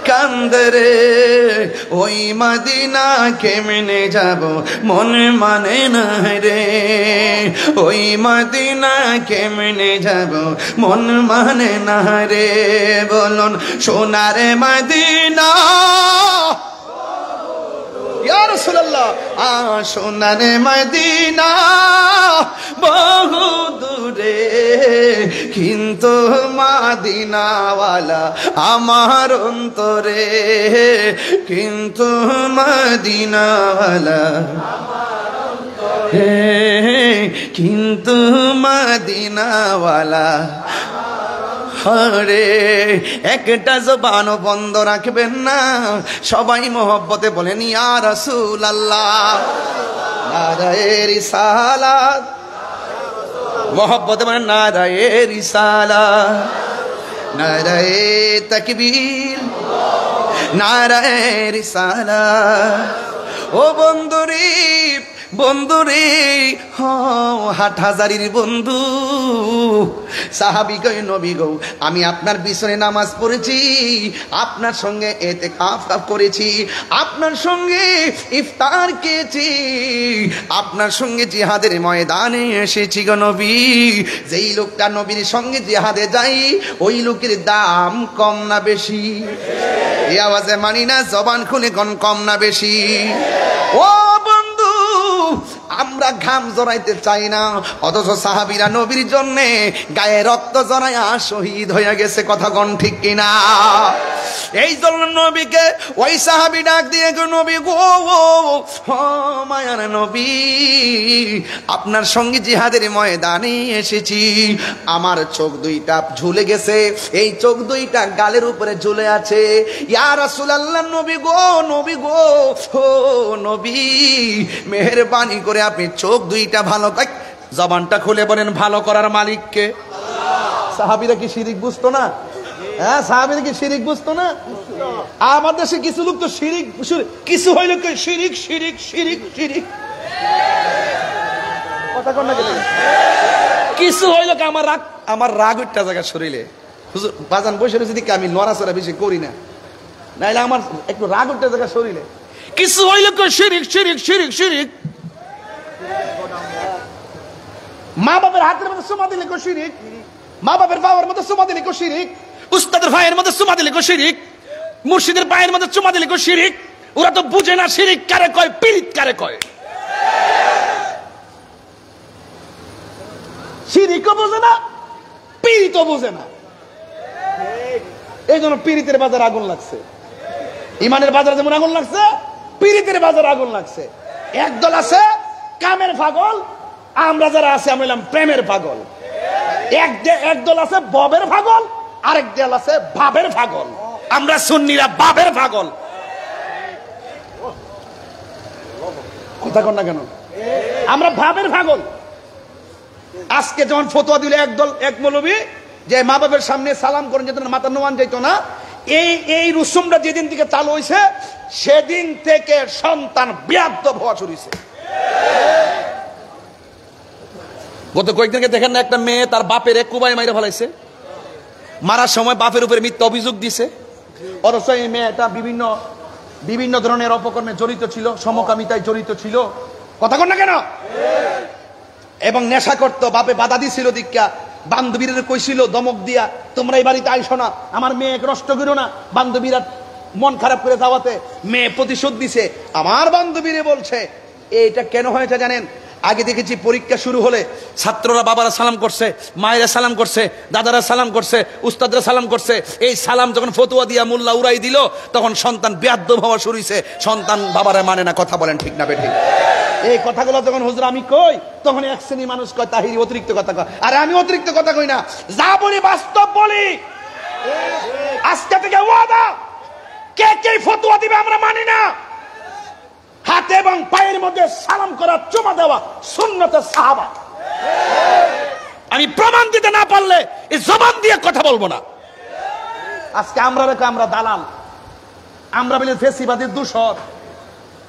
কান্দে রে ওই মদিনা কেমনে যাব মন মানে না রে ওই মদিনা কেমনে যাব মন মানে না রে বলুন সোনারে মদিনা ইয়া রাসূলুল্লাহ সোনারে মদিনা বহু দূরে কিন্তু মদিনাওয়ালা আমার অন্তরে কিন্তু মদিনাওয়ালা কিন্তু মদিনাওয়ালা হরে একটা জবানও বন্ধ রাখবেন না সবাই মোহব্বতে বলেন ইয়া রাসূলুল্লাহ নারায়ে রিসালাত মোহব্বতে বলেন নারায়ে রিসালাত নারায়ে তাকবীর নারায়ে রিসালাত ও বন্ধুরে বন্ধুরে হাটহাজারির বন্ধু সাহাবী কই নবী গো আমি আপনার পিছনে নামাজ পড়েছি আপনার সঙ্গে ইতিকাফ করেছি আপনার সঙ্গে ইফতার খেয়েছি আপনার সঙ্গে জিহাদের ময়দানে এসেছি গো নবী যেই লোকটা নবীর সঙ্গে জিহাদে যাই ওই লোকের দাম কম না বেশি এই আওয়াজে মানি না জবান খুলে কম না বেশি ও বন্ধু আমরা ঘাম জড়াইতে চাই না অথচ সাহাবীরা নবীর জন্য গায়ে রক্ত জড়াইয়া শহীদ হয়ে গেছে কথা কোন ঠিক কিনা এই জন্য নবীকে ওই সাহাবী ডাক দিয়ে নবী গো মায়ার নবী আপনার সঙ্গে জিহাদের ময়দানে এসেছি আমার চোখ দুইটা ঝুলে গেছে এই চোখ দুইটা গালের উপরে ঝুলে আছে ইয়া রাসূলুল্লাহ নবী গো ও নবী মেহেরবানি করে আপনি চোখ দুইটা ভালো জবানটা খুলে বলেন ভালো করার মালিক কে সাহাবীরা কি শিরিক বুঝতো না হ্যাঁ সাহাবীরা কি শিরিক বুঝতো না আমার দেশে কিছু লোক তো শিরিক কিছু হইল শিরিক শিরিক শিরিক শিরিক কথা কোন না কিছু হইল আমার রাগ উঠটা জায়গা শরীরে হুজুর বাজান বসে রয়েছে দিকে আমি নড়াচড়া বেশি করি না নাইলে আমার একটু রাগ উঠটা জায়গা শরীরে কিছু হইল শিরিক শিরিক শিরিক শিরিক মা বাবার হাতের মধ্যে সুমা দিলে কো শিরিক মা বাবার বাবার মধ্যে সুমা দিলে কো শিরিক উস্তাদের ভাইয়ের মধ্যে সুমা দিলে কো শিরিক মুর্শিদের পায়ের মধ্যে চুমা দিলে কো শিরিক ওরা তো বুঝে না শিরিক কারে কয় পীড়িত কারে কয় শিরিকও বোঝে না পীড়িতও বোঝে না এই জন্য পীড়িতের বাজার আগুন লাগছে। ইমানের বাজারে যেমন আগুন লাগছে, পীড়িতের বাজার আগুন লাগছে। একদল আছে কামের পাগল, আমরা যারা আছে আমরা হলাম প্রেমের পাগল। একদল আছে ববের পাগল, আরেক দল আছে ভাবের পাগল। আমরা সুন্নিরা ভাবের পাগল। কথা কন না কেন? আমরা ভাবের পাগল। আজকে যখন ফতোয়া দিল একদল, এক মৌলবী, যে মা বাবার সামনে সালাম করেন যেত না, মাথা নোয়ান যেত না, এই রুসুমটা যেদিন থেকে চালু হয়েছে সেদিন থেকে সন্তান বেয়াদব হওয়া শুরু হয়েছে। গত কয়েকদিনকে দেখেন না, একটা মেয়ে তার বাপের এক কুবাই মাইরে ফেলাইছে, মারার সময় বাপের উপরে মিথ্যা অভিযোগ দিছে। অথচ এই মেয়েটা বিভিন্ন ধরনের অপকর্মে জড়িত ছিল, সমকামিতায় জড়িত ছিল। কথা কন না কেন? এবং নেশা করতো, বাপে বাধা দিছিল দীক্ষা, বান্ধবীরা কইছিল দমক দিয়া, তোমরা এই বাড়িতে আইসো না, আমার মেয়ে নষ্ট করো না। বান্ধবীরা মন খারাপ করে যাওয়াতে মেয়ে প্রতিশোধ দিছে। আমার বান্ধবীরে বলছে এইটা কেন হয়েছে জানেন? আগে দেখেছি পরীক্ষা শুরু হলে ছাত্ররা বাবারা সালাম করছে, মায়েরা সালাম করছে, দাদারা সালাম করছে, উস্তাদরা সালাম করছে। এই সালাম যখন ফতুয়া দিয়া মোল্লা উড়াই দিল, তখন সন্তান বেয়াদ্দব হওয়া শুরু হয়েছে। সন্তান বাবারা মানে না। কথা বলেন ঠিক না বেঠিক? এই কথাগুলো যখন হুজুর আমি কই, তখন এক শ্রেণী মানুষ কয় তাহিরি অতিরিক্ত কথা কয়। আরে আমি অতিরিক্ত কথা কই না, যা বলি বাস্তব বলি। আজকে থেকে ওয়াদা, কে ফতুয়া দিবে আমরা মানি না। হাতে এবং পায়ের মধ্যে সালাম করা, চুমা দেওয়া সুন্নতে সাহাবা। আমি প্রমাণ দিতে না পারলে এই জবান দিয়ে কথা বলবো না। আজকে আমরা দালাল, আমরা বলি ফেসিবাদের দূষর।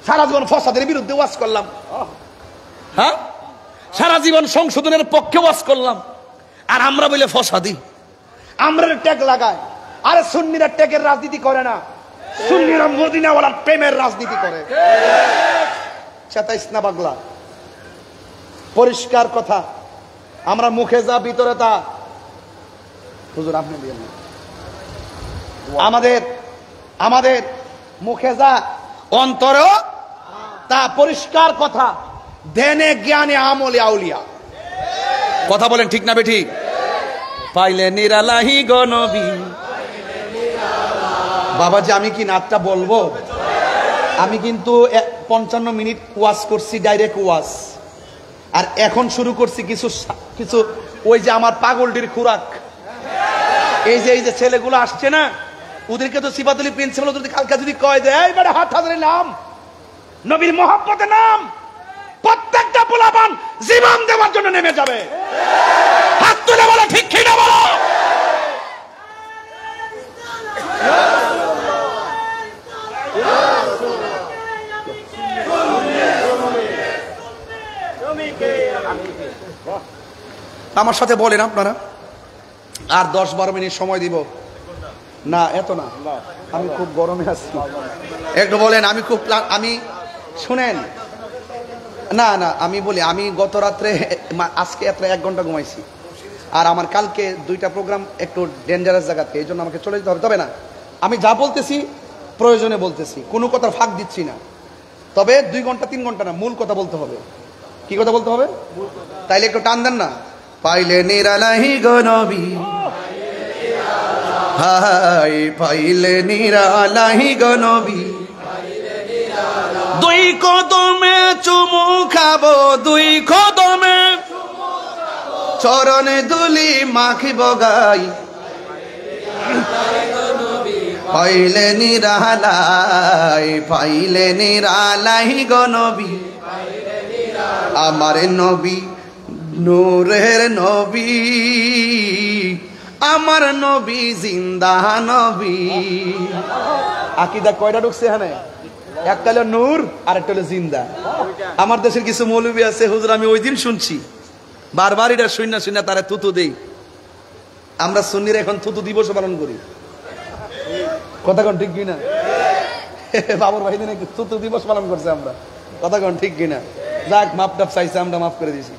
সারা জীবন ফসাদের বিরুদ্ধে ওয়াজ করলাম, হ্যাঁ, সারা জীবন সংশোধনের পক্ষে ওয়াজ করলাম, আর আমরা বলে ফসাদি, আমরা ট্যাগ লাগায়। আরে সুন্নিরা ট্যাগের রাজনীতি করে না, সুন্নিরা মদিনাওয়ালার প্রেমের রাজনীতি করে। চেতাইস না পাগলা, পরিষ্কার কথা। আমরা মুখে যা ভিতরে তা। হুজুর আপনি দিয়েন না। আমাদের মুখে যা অন্তরেও তা, পরিষ্কার কথা। ধ্যানে জ্ঞানে আমলে আউলিয়া। কথা বলেন ঠিক না বেঠিক? পাইলে নিরালাহি গো নবী। বাবাজি আমি কি নাতটা বলবো? আমি কিন্তু 55 মিনিট ওয়াজ করছি, ডাইরেক্ট ওয়াজ। আর এখন শুরু করছি কিছু ওই যে আমার পাগলটির খুরাক। এই যে ছেলেগুলো আসছে না, ওদেরকে তো সিফাতুলি প্রিন্সিপাল যদি কালকে যদি কয় দেয় এইবারে হাত হাজারে নাম, নবীর মহব্বতে নাম, প্রত্যেকটা পোলাপান জীবন দেওয়ার জন্য নেমে যাবে। হাত তুলে বলো ঠিক কি না বলো? আমার সাথে বলেন আপনারা। আর 10-12 মিনিট সময় দিব না, এত না, আমি খুব গরমে আছি। একটু বলেন। আমি শুনেন না, আমি বলি, আমি গত রাত্রে আজকে 1 ঘন্টা ঘুমাইছি। আর আমার কালকে 2টা প্রোগ্রাম একটু ডেঞ্জারাস জায়গাতে, এই জন্য আমাকে চলে যেতে হবে। তবে না, আমি যা বলতেছি প্রয়োজনে বলতেছি, কোনো কথা ফাঁক দিচ্ছি না। তবে 2 ঘন্টা 3 ঘন্টা না, মূল কথা বলতে হবে। কি কথা বলতে হবে? তাইলে একটু টান দেন না। পাইলে নিরালাহি গো নবী, হাই পাইলে নিরালাহি গো নবী, 2 কদমে চুমু খাবো, 2 কদমে চরণে ধুলি মাখিব গাই, পাইলে নিরালাহি গো নবী, আমার নবী নূরের নবী, আমার নবী জিন্দা নবী। আকীদা কয়টা ঢুকছে এখানে? একটা হলো নূর আর একটা হলো জিন্দা। আমার দেশের কিছু মৌলবী আছে, হুজুর আমি ওই দিন শুনছি, বারবার এটা শুনে তারা থুতু দেই। আমরা সুন্নিরা এখন থুতু দিবস পালন করি। কথা কোন ঠিক কিনা? বাবুর ভাই দিন থুতু দিবস পালন করছে আমরা। কথা কোন ঠিক কিনা? যাক, মাপ টাপ চাইছে, আমরা মাফ করে দিছি।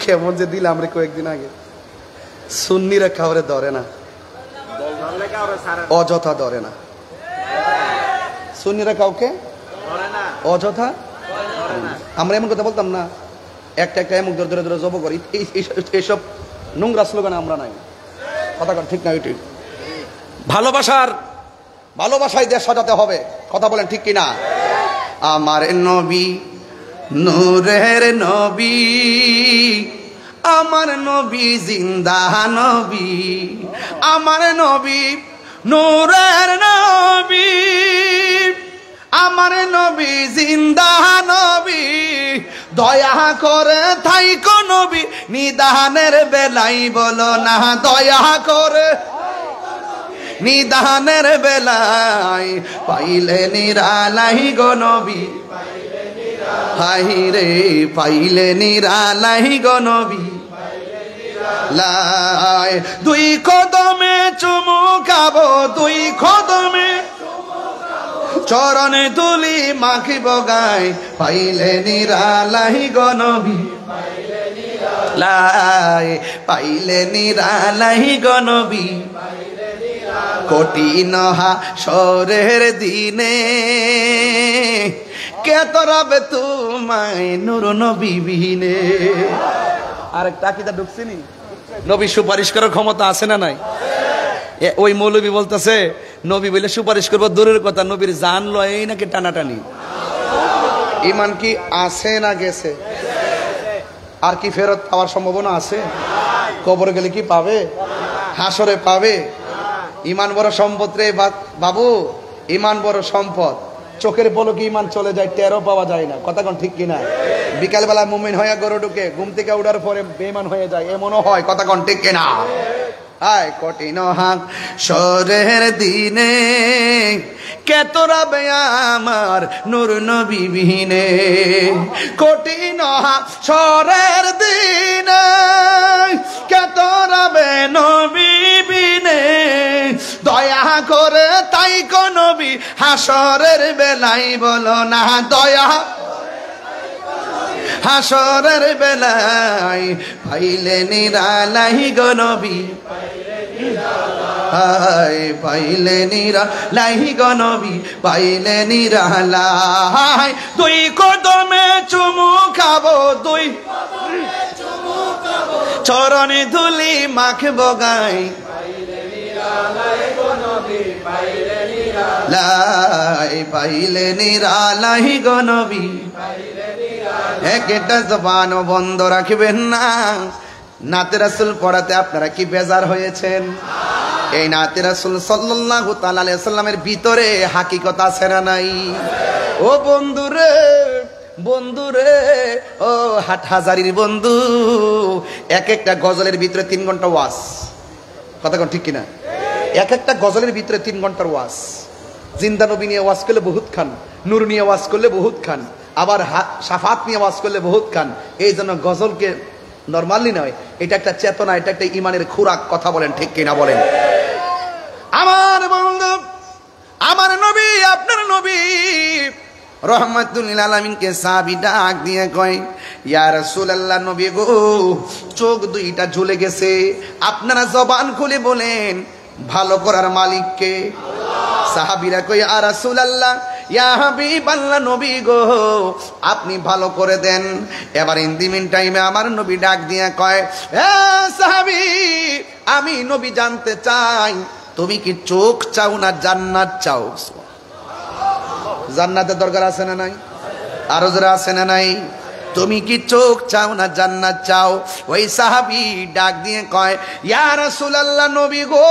কেমন যে দিলাম রে কয়েকদিন আগে। সুন্নিরা কাউরে ধরে না, অযথা ধরে না। সুন্নিরা কাউকে অযথা, আমরা এমন কথা বলতাম না। একটা একটা এমুক ধরে ধরে ধরে জব করি, এইসব নোংরা স্লোগান আমরা নাই। কথা কন ঠিক না? ঠিক। ভালোবাসায় দেশ সাজাতে হবে। কথা বলেন ঠিক কিনা? আমার নবী নূরের নবী, আমার নবী জিন্দা নবী, আমার নবী নূরের নবী, আমার নবী জিন্দা নবী, দয়া করে থাইকো নবী নিদানের বেলাই বলো না, দয়া করে নিদানের বেলাই পাইলে নিরালাই গো নবী, হাই রে পাইলে নিরালাই গো নবী, লাই দুই কদমে চুমু খাবো, দুই কদমে চরণে তুলি মাখিব গায়, পাইলে নিরালাই গো নবী, লাই পাইলে নিরালাই গো নবী, কঠিন হাসরের দিনে কে তরাবে তোমায় নূর নবী বিহীনে। আরেকটা কিতা ঢুকছিনি, নবী সুপারিশ করার ক্ষমতা আছে না নাই? ওই মৌলবী বলতেছে নবী বলে সুপারিশ করবো দূরের কথা, নবীর জান লয় নাকি টানাটানি। ইমান কি আছে না গেছে? আর কি ফেরত পাওয়ার সম্ভাবনা আছে? কবরে গেলে কি পাবে? হাসরে পাবে? ইমান বড় সম্পদ রে বাবু, ইমান বড় সম্পদ। চোখের পলকে ইমান চলে যায়, টেরও পাওয়া যায় না। কথা কোন ঠিক কিনা? বিকালবেলা মুমিন হয়ে গরু ঢুকে, ঘুম থেকে উঠার পরে বেঈমান হয়ে যায়, এমনও হয়। কথা কোন ঠিক কিনা? আয় কঠিন হাসরের দিনে কে তোরাবে আমার নূর নবী বিহীনে, কঠিন হাসরের দিনে কে তোরাবে নবী বিনে, দয়া করে তাই কো নবী হাসরের বেলাই বলো না, দয়া হাসরের বেলাই পাইলে নিরালাই গো নবী, পাইলে নিরালাই গো নবী, পাইলে নিরালাই দুই কদমে চুমু খাবো, দুই চরণে ধুলি মাখব গাই, লাই পাইলে নিরালাই গো নবী। একটা জবান বন্ধ রাখবেন না। নাতে রাসূল পড়াতে আপনারা কি বেজার হয়েছেন? এই নাতে রাসূল সাল্লাল্লাহু তাআলা আলাইহি ওয়াসাল্লামের ভিতরে হাকিকত আছে না নাই? ও বন্ধুরে, বন্ধুরে, ও হাটহাজারির বন্ধু, এক একটা গজলের ভিতরে 3 ঘন্টা ওয়াজ। কথা কোন ঠিক কিনা? এক একটা গজলের ভিতরে 3 ঘন্টার ওয়াজ। জিন্দা নবী নিয়ে ওয়াজ করলে বহুত খান, নূর নিয়ে ওয়াজ করলে বহুত খান, আবার শাফাত নিয়ে ওয়াজ করলে বহুত খান। এই জন্য গজলকে নরমালি নয়, এটা একটা চেতনা, এটা একটা ইমানের খুরাক। কথা বলেন ঠিক কিনা বলেন? আমার বন্ধু, আমার নবী, আপনার নবী রহমাতুল লিল আলামিনকে সাহাবী ডাক দিয়ে কয়, ইয়া রাসূলুল্লাহ, নবী গো চোখ দুইটা ঝুলে গেছে, আপনারা জবান খুলে বলেন ভালো করার মালিক কে? সাহাবীরা কয়, ইয়া রাসূলুল্লাহ, ইয়া হাবিবাল্লাহ, নবী গো আপনি ভালো করে দেন। এবার ইন দি মিন টাইমে আমার নবী ডাক দিয়ে কয়, এ সাহাবী, আমি নবী জানতে চাই তুমি কি চোখ চাও না জান্নাত চাও? জান্নাতের দরকার আছে না নাই? আরো যারা আছে না নাই? তুমি কি চোখ চাও না জান্নাত চাও? ওই সাহাবী ডাক দিয়ে কয়, ইয়া রাসূলুল্লাহ, নবী গো,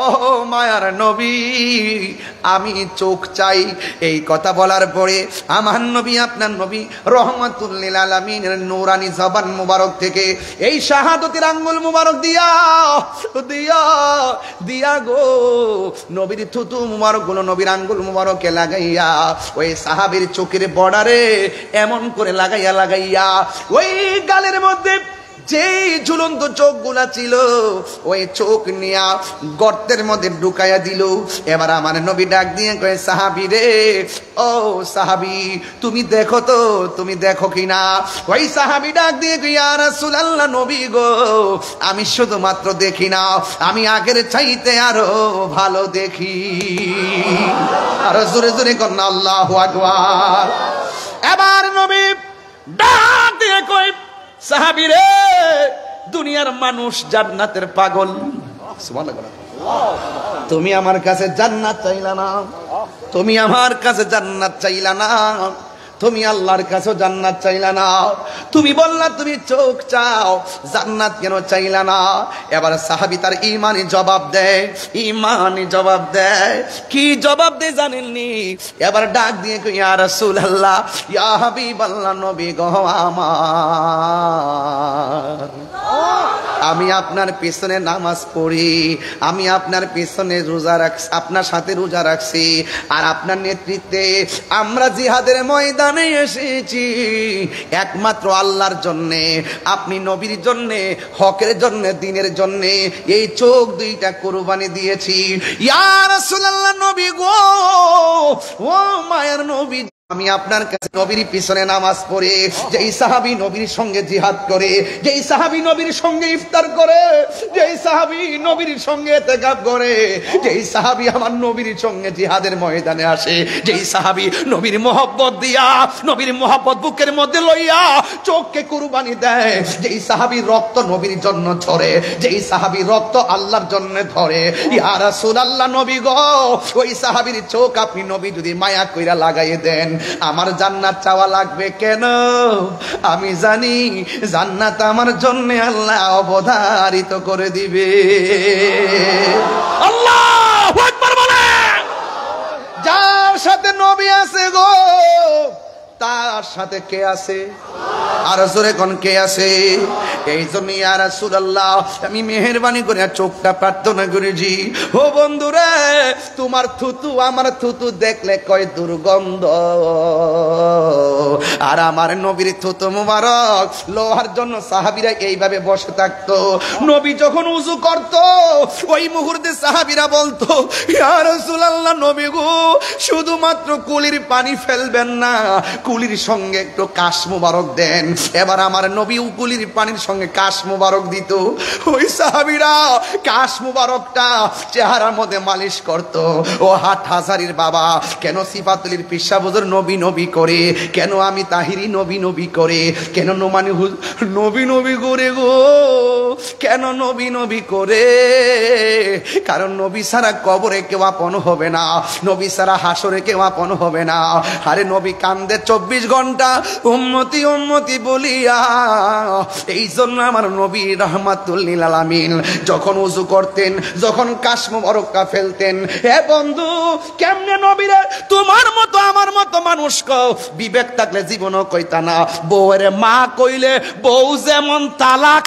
ও মায়ার নবী, আমি চোখ চাই। এই কথা বলার পরে আমার নবী, আপনার নবী রহমাতুল লিল আলামিনের নূরানি জবান মুবারক থেকে এই শাহাদাতের আঙ্গুল মুবারক দিয়া দিয়া দিয়া গো নবীর থুতু মুবারক গুলো নবীর আঙ্গুল মুবারকে লাগাইয়া ওই সাহাবীর চোখের বর্ডারে এমন করে লাগাইয়া লাগাইয়া ওই গালের মধ্যে যেই ঝুলন্ত চোখগুলা ছিল ওই চোখ নিয়া গর্তের মধ্যে ঢুকাইয়া দিল। এবার আমার নবী ডাক দিয়ে কয়, সাহাবী রে, ও সাহাবী, তুমি দেখো তো, তুমি দেখো কিনা? ওই সাহাবী ডাক দিয়ে কয়, ইয়া রাসূলুল্লাহ, নবী গো আমি শুধুমাত্র দেখি না, আমি আগের চাইতে আরো ভালো দেখি। আরো জোরে জোরে কন্যা আল্লাহু আকবার। এবার নবী ডাক দিয়ে কই, সাহাবী রে, দুনিয়ার মানুষ জান্নাতের পাগল, সুবহানাল্লাহ, তুমি আমার কাছে জান্নাত চাইলা না, তুমি আমার কাছে জান্নাত চাইলা না, তুমি আল্লাহর কাছে জান্নাত চাইলা না, তুমি বললা তুমি চোখ চাও, জান্নাত কেন চাইলা না? এবার সাহাবী তার ঈমানি জবাব দেয়, ঈমানি জবাব দেয়। কি জবাব দেয় জানেননি? এবার ডাক দিয়ে কই, ইয়া রাসূলুল্লাহ, ইয়া হাবিবাল্লাহ, নবী গো আমার, আমি আপনার পিছনে নামাজ পড়ি, আমি আপনার পিছনে রোজা রাখছি, আপনার সাথে রোজা রাখছি, আর আপনার নেতৃত্বে আমরা জিহাদের ময়দানে এসেছি একমাত্র আল্লাহর জন্যে, আপনি নবীর জন্যে, হকের জন্যে, দ্বীনের জন্যে এই চোখ দুইটা কুরবানি দিয়েছি। ইয়া রাসূলুল্লাহ, নবী গো, ও মায়ের নবী, আমি আপনার কাছে নবীর পিছনে নামাজ পড়ে, যেই সাহাবী নবীর সঙ্গে জিহাদ করে, যেই সাহাবী নবীর সঙ্গে ইফতার করে, যেই সাহাবী নবীর সঙ্গে ইতিকাফ করে, যেই সাহাবী আমার নবীর সঙ্গে জিহাদের ময়দানে আসে, যেই সাহাবী নবীর মহব্বত দিয়া, নবীর মহব্বত বুকের মধ্যে লইয়া চোখকে কুরবানি দেয়, যেই সাহাবীর রক্ত নবীর জন্য ঝরে, যেই সাহাবীর রক্ত আল্লাহর জন্য ধরে, ইয়া রাসূলুল্লাহ, নবী গো, ওই সাহাবীর চোখ আপনি নবী যদি মায়া কইরা লাগাইয়ে দেন, আমার জান্নাত চাওয়া লাগবে কেন? আমি জানি জান্নাত আমার জন্য আল্লাহ অবধারিত করে দিবে। আল্লাহু আকবার বলেন। যার সাথে নবী আছে গো, তার সাথে কে আছে? আর জোরে কোন কে আছে? এই জন্য ইয়া রাসূলুল্লাহ, আমি মেহেরবানি করে চোখটা প্রার্থনা করেছি, ও বন্ধুরে, তোমার থুতু আমার থুতু দেখলে কয় দুর্গন্ধ, আর আমার নবীর থুতু মুবারক লোহার জন্য সাহাবীরা এইভাবে বসে থাকতো। নবী যখন উযু করত, ওই মুহূর্তে সাহাবীরা বলতো, ইয়া রাসূলুল্লাহ, নবী গো, শুধুমাত্র কুলির পানি ফেলবেন না, কুলির সঙ্গে একটু কাশ মুবারক দেন। এবার আমার নবী কুলির পানির সঙ্গে কাশ মুবারক দিত। ওই সাহাবীরা কাশ মুবারকটা চেহারার মধ্যে মালিশ করত। ও হাটহাজারীর বাবা, কেন সিফাতুলির পিসা হুজুর নবী নবী করে, কেন আমি তাহিরি নবী নবী করে, কেন নোমানি নবী নবী করে গো, কেন নবী নবী করে? কারণ নবী ছাড়া কবরে কেউ আপন হবে না, নবী ছাড়া হাসরে কেউ আপন হবে না। আরে নবী কান্দে 24 ঘন্টা উম্মতি উম্মতি বলিয়া। এই জন্য আমার নবী রাহমাতুল লিল আলামিন যখন ওযু করতেন, যখন কাশ মুবারকা ফেলতেন, হে বন্ধু, কেমনে নবীরে তোমার মতো আমার মতো মানুষ কও, বিবেক থাকলে জীবনও কইতা না। বউয়ের মা কইলে বউ যেমন তালাক,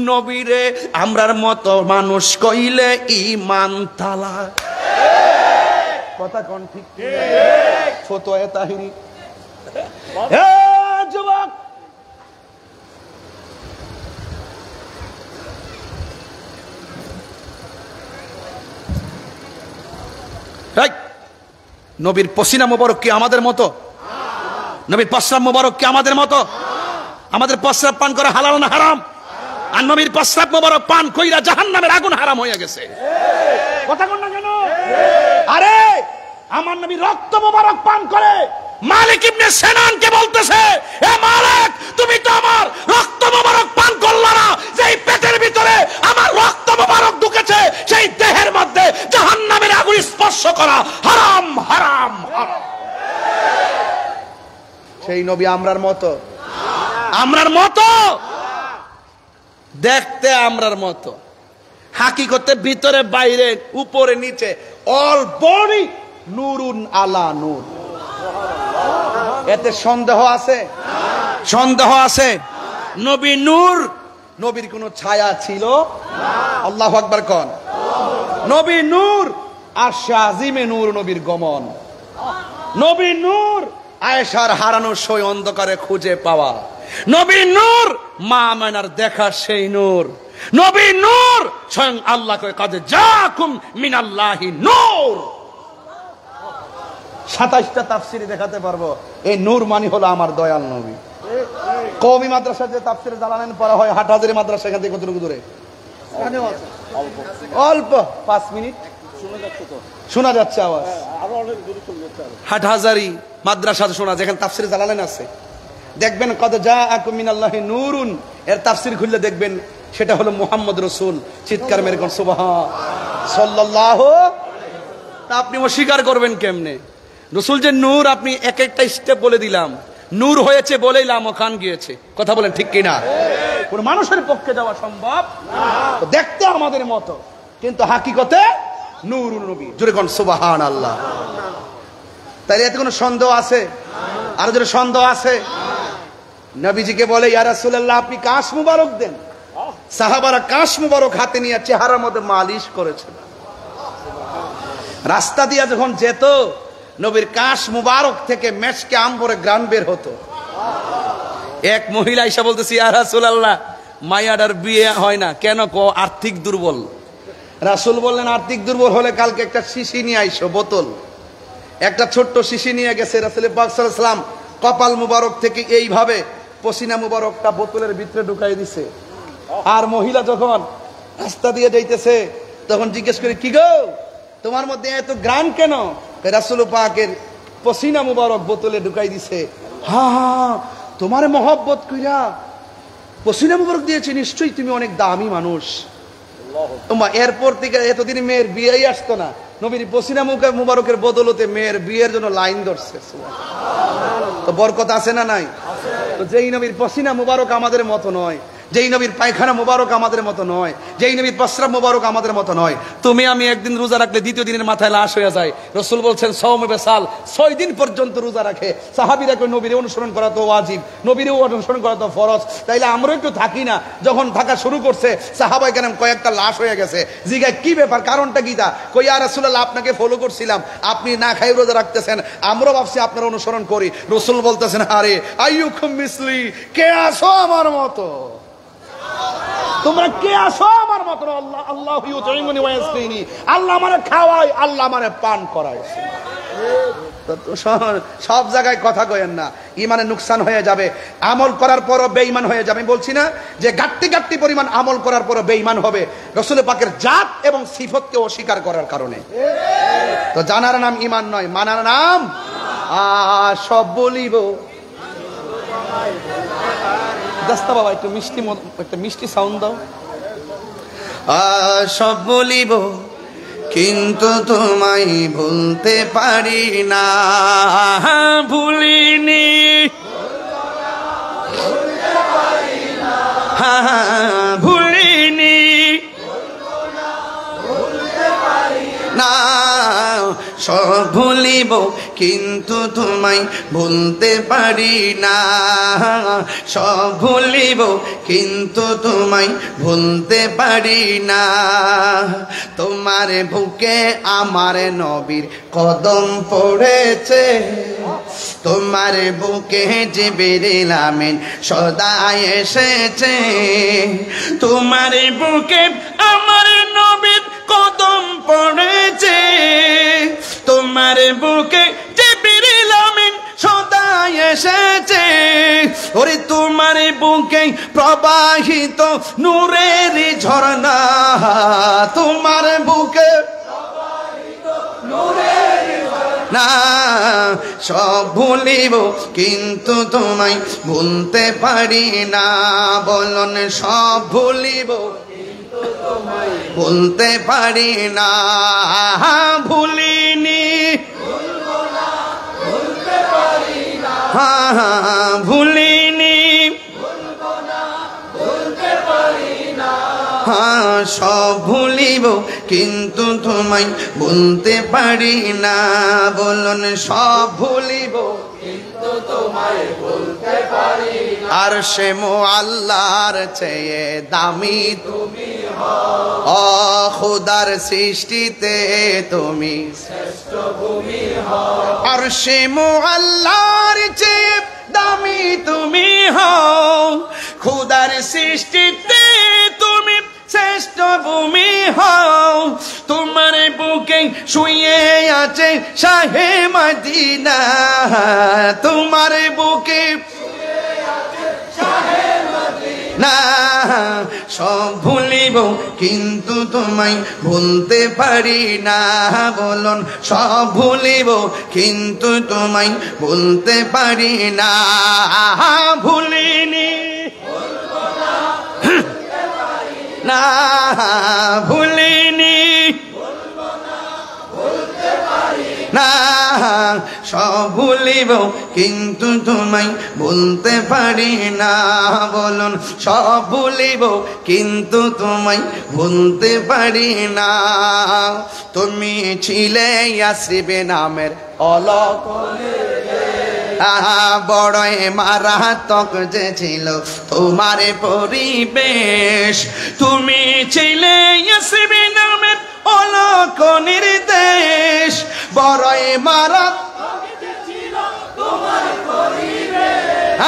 নবীরে আমরার মতো মানুষ কইলে ঈমান তালাক। কথা কোন ঠিক? ফতোয়া তাহিরি। হে যুবক, নবীর পসিনা মোবারক কি আমাদের মতো? নবীর প্রস্রাব মোবারক কি আমাদের মতো? আমাদের প্রস্রাব পান করা হালাল না হারাম? আর নবীর প্রস্রাব মোবারক পান কইরা জাহান্নামের আগুন হারাম হয়ে গেছে। কথা কোন না কেন? আরে আমার নবী রক্ত মোবারক পান করে মালিক ইবনে সিনানকে বলতেছে, এ মালিক, তুমি তো আমার রক্ত মোবারক পান করলা না, যেই পেটের ভিতরে আমার রক্ত মোবারক ঢুকেছে সেই দেহের মধ্যে জাহান্নামের আগুন স্পর্শ করা হারাম হারাম হারাম। সেই নবী আমরার মতো? আমরার মতো দেখতে, আমরার মতো হাকিকতে ভিতরে বাইরে উপরে নিচে অল বডি নূরুন আলা নূর। এতে সন্দেহ আছে? সন্দেহ আছে? নবী নূর, নবীর কোন ছায়া ছিল? আল্লাহু আকবার কোন। নবী নূর, আরশে আজিমে নূর নবীর গমন। নবী নূর, আয়েশার হারানো সই অন্ধকারে খুঁজে পাওয়া। নবী নূর, মা আমেনার দেখা সেই নূর। নবী নূর, স্বয়ং আল্লাহ কয় কাদ জাকুম মিনাল্লাহি নূর। 27টা তাফসিরে দেখাতে পারবো এই নূর মানে হলো আমার দয়াল নবী। কওমি মাদ্রাসা যে তাফসিরে জালালাইন পড়া হয়, হাটহাজারী মাদ্রাসা এখান থেকে কতটুকু দূরে? অল্প 5 মিনিট শোনা যাচ্ছে আওয়াজ। হাটহাজারী মাদ্রাসা শোনা, যেখানে তাফসিরে জালালাইন আছে, দেখবেন কদ জাআকুম মিনাল্লাহি নূরুন, এর তাফসীর খুললে দেখবেন সেটা হলো মুহাম্মদ রাসূল। চিৎকার মেরে কোন সুবহান সাল্লাল্লাহু। তা আপনি অস্বীকার করবেন কেমনে? রাসূল যে নূর, আপনি এক একটা স্টেপ বলে দিলাম, নূর হয়েছে বলেই লামখান গিয়েছে। কথা বলেন ঠিক কিনা? কোন মানুষের পক্ষে যাওয়া সম্ভব না। দেখতে আমাদের মতো, কিন্তু হাকিকতে নূরুন নবী। জোরে কোন সুবহানাল্লাহ। তাই এতে কোনো সন্দেহ আছে? আর যদি সন্দেহ আছে, নবীজিকে বলে ইয়া রাসূলুল্লাহ আপনি কাশ মুবারক দেন। সাহাবারা কাশ মুবারক হাতে নিয়ে চেহারার মধ্যে মালিশ করেছেন। রাস্তা দিয়ে যখন যেত, নবীর কাশ মুবারক থেকে মেশকে আম্বরে গ্রান বের হতো। এক মহিলা এসে বলতেছি ইয়া রাসূলুল্লাহ মায়াডার বিয়ে হয় না কেন? আর্থিক দুর্বল। রাসূল বললেন আর্থিক দুর্বল হলে কালকে একটা শিশি নিয়ে আইসো, বোতল। একটা ছোট্ট শিশি নিয়ে গেছে। রাসূল পাক সাল্লাল্লাহু আলাইহি ওয়াসাল্লাম কপাল মুবারক থেকে এইভাবে পসিনা মুবারকটা বোতলের ভিতরে ঢুকাই দিছে। আর মহিলা যখন রাস্তা দিয়ে যাইতেছে তখন জিজ্ঞেস করে কি গো তোমার মধ্যে এত গ্রান কেন? রাসূল পাকের পসিনা মুবারক বোতলে ঢুকাই দিছে। হ্যাঁ তোমার মহব্বত কইরা পসিনা মুবারক দিয়েছে, নিশ্চয়ই তুমি অনেক দামি মানুষ। এরপর থেকে এতদিন মেয়ের বিয়েই আসতো না, নবীর পসিনা মুবারকের বদলতে মেয়ের বিয়ের জন্য লাইন ধরছে। তো বরকত আছে না নাই? তো যেই নবীর পসিনা মুবারক আমাদের মতো নয়, যেই নবীর পায়খানা মুবারক আমাদের মতো নয়, যেই নবীর প্রস্রাব মুবারক আমাদের মতো নয়। তুমি আমি একদিন রোজা রাখলে দ্বিতীয় দিনের মাথায় লাশ হয়ে যায়। রাসূল বলছেন সওমে বেসাল, 6 দিন পর্যন্ত রোজা রাখে। সাহাবীরা কই নবীর অনুসরণ করা তো ওয়াজিব, নবীর অনুসরণ করা তো ফরজ, তাইলে আমরা একটু থাকি না? যখন থাকা শুরু করছে সাহাবায়ে কেরাম কয়েকটা লাশ হয়ে গেছে। জিজ্ঞাসা কি ব্যাপার, কারণটা কি? তা কই ইয়া রাসূলুল্লাহ আপনাকে ফলো করছিলাম, আপনি না খাই রোজা রাখতেছেন, আমরা ভাবছি আপনার অনুসরণ করি। রাসূল বলতেছেন আরে আইয়ুকুম মিসলি, কে আসো আমার মতো? তোমরা কে আসো আমার মতো? আল্লাহ আল্লাহু ইউতিমুনি ওয়া ইয়াসকিনি, আল্লাহ আমারে খাওয়ায়, আল্লাহ আমারে পান করায়। সব জায়গায় কথা কইেন না, ইমানে নুকসান হয়ে যাবে। আমল করার পরও বেঈমান হয়ে যাবে। আমি বলছি না যে গাট্টি পরিমাণ আমল করার পরও বেঈমান হবে রাসূল পাকের জাত এবং সিফতকে অস্বীকার করার কারণে। তো জানার নাম ঈমান নয়, মানার নাম। সব বলিব দাস্তা বাবা, একটু মিষ্টি সাউন্ড দাও। সব বলিব কিন্তু তোমায় ভুলতে পারি না, ভুলিনি ভুলিনি না। সব ভুলিব কিন্তু তোমায় ভুলতে পারি না, সব ভুলিব কিন্তু তোমায় ভুলতে পারি না। তোমার বুকে আমার নবীর কদম পড়েছে, তোমার বুকে জিবরিল আমিন সদা এসেছে। তোমার বুকে আমার নবীর কদম পড়েছে, তোমার বুকে জিবরিল আমিন সদা এসেছে। ওরে তোমার বুকে প্রবাহিত নূরের ঝর্ণা, তোমার বুকে না। সব ভুলিব কিন্তু তোমায় ভুলতে পারি না, বলুন সব ভুলিব ভুলতে পারি না। ভুলিনি ভুলিনি সব ভুলিব কিন্তু তোমায় ভুলতে পারি না, বলুন সব ভুলিব কিন্তু তোমায় ভুলতে পারি না। আর সে মুআল্লার চেয়ে দামি তুমি হও, খোদার সৃষ্টিতে তুমি শ্রেষ্ঠ ভূমি হও। আর সে মুআল্লার চেয়ে দামি তুমি হও, খোদার সৃষ্টিতে তুমি শ্রেষ্ঠ ভূমি হও। তোমার বুকে শুয়ে আছে শাহে মদিনা, তোমার বুকে না সব ভুলিব কিন্তু তোমায় ভুলতে পারি না বলুন সব ভুলিব কিন্তু তোমায় ভুলতে পারি না ভুলিনি না ভুলিনি না সব ভুলিব কিন্তু তোমায় ভুলতে পারি না বলুন সব ভুলিব কিন্তু তোমায় ভুলতে পারি না তুমি ছিলে ইয়াসরিবে নামের অলক বড়ই মারাত্মক যে ছিল তোমার পরিবেশ তুমি ছিলে ইয়াসরিবে নামের অলক নির্দেশ বড়ই মারাত্মক যে ছিল তোমার পরিবেশ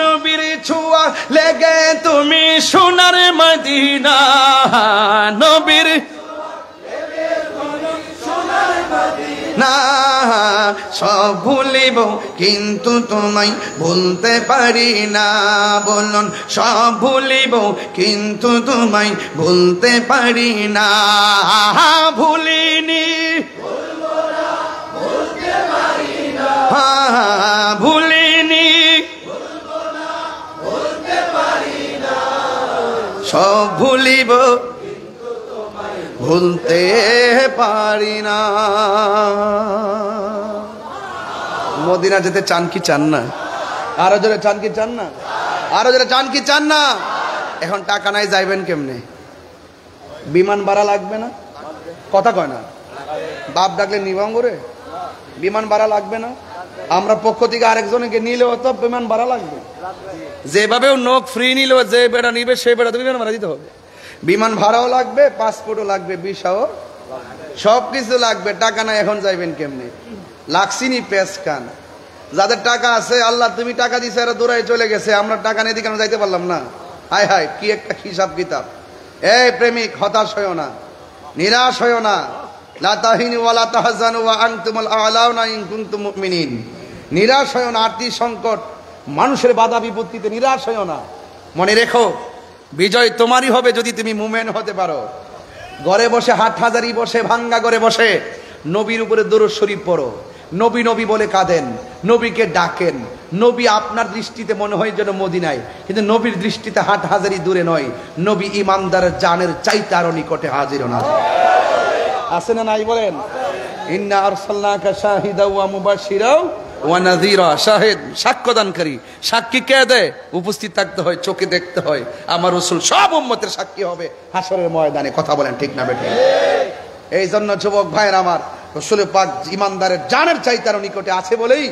নবীর ছোঁয়া লেগে তুমি সোনার মদিনা নবীর না সব ভুলিব কিন্তু তোমায় ভুলতে পারি না বলুন সব ভুলিব কিন্তু তোমায় ভুলতে পারি না ভুলিনি ভুলিনি সব ভুলিব ভুলতে পারি না মদিনা যেতে চান কি চান না আরো জোরে চান কি চান না আরো জোরে চান কি চান না এখন টাকা নাই যাইবেন কেমনে বিমান ভাড়া লাগবে না কথা কয় না বাপ ডাকলে নিবাঙ্গরে বিমান ভাড়া লাগবে না আমরা পক্ষ থেকে আরেকজনকে নিলেও তো বিমান ভাড়া লাগবে যেভাবেও নোক ফ্রি নিলেও যে বেড়া নিবে সেই বেড়া তো বিমান ভাড়া দিতে হবে বিমান ভাড়াও লাগবে পাসপোর্টও লাগবে ভিসাও সবকিছু লাগবে টাকা নাই এখন যাইবেন কেমনে লাগছিনি পেস কান যাদের টাকা আছে আল্লাহ তুমি টাকা দিছে এরা দৌড়াই চলে গেছে আমরা টাকা নেই দিকে যাইতে পারলাম না হায় হায় কি একটা হিসাব কিতাব এই প্রেমিক হতাশ হইও না নিরাশ হইও না লা তাহিনু ওয়া লা তাহজানু ওয়া আনতুমুল আ'লাউনা ইন কুনতুম মুমিনিন নিরাশ হইও না আর্থিক সংকট মানুষের বাধা বিপত্তিতে নিরাশ হইও না মনে রেখো বিজয় তোমারই হবে যদি তুমি মুমিন হতে পারো ঘরে বসে হাটহাজারি বসে ভাঙ্গা ঘরে বসে নবীর উপরে দরুদ শরীফ পড়ো নবী নবী বলে কাঁদেন নবীকে ডাকেন নবী আপনার দৃষ্টিতে মনে হয় যেন মদিনায় কিন্তু নবীর দৃষ্টিতে হাটহাজারি দূরে নয় নবী ইমানদারের জানের চাইতে আরো নিকটে হাজির না আছে না নাই বলেন ইন্না আরসালনাকা শাহিদা ওয়া মুবাশশিরা ওয়া নাযীরা শাহিদ সাক্ষ্যদানকারী সাক্ষী কে দেয় উপস্থিত থাকতে হয় চোখে দেখতে হয় আমার রাসূল সব উম্মতের সাক্ষী হবে হাসরের ময়দানে কথা বলেন ঠিক না বেঠিক এই জন্য যুবক ভাইয়ের আমার রাসূল পাক ইমানদারের জানের চাইতে আরো নিকটে আছে বলেই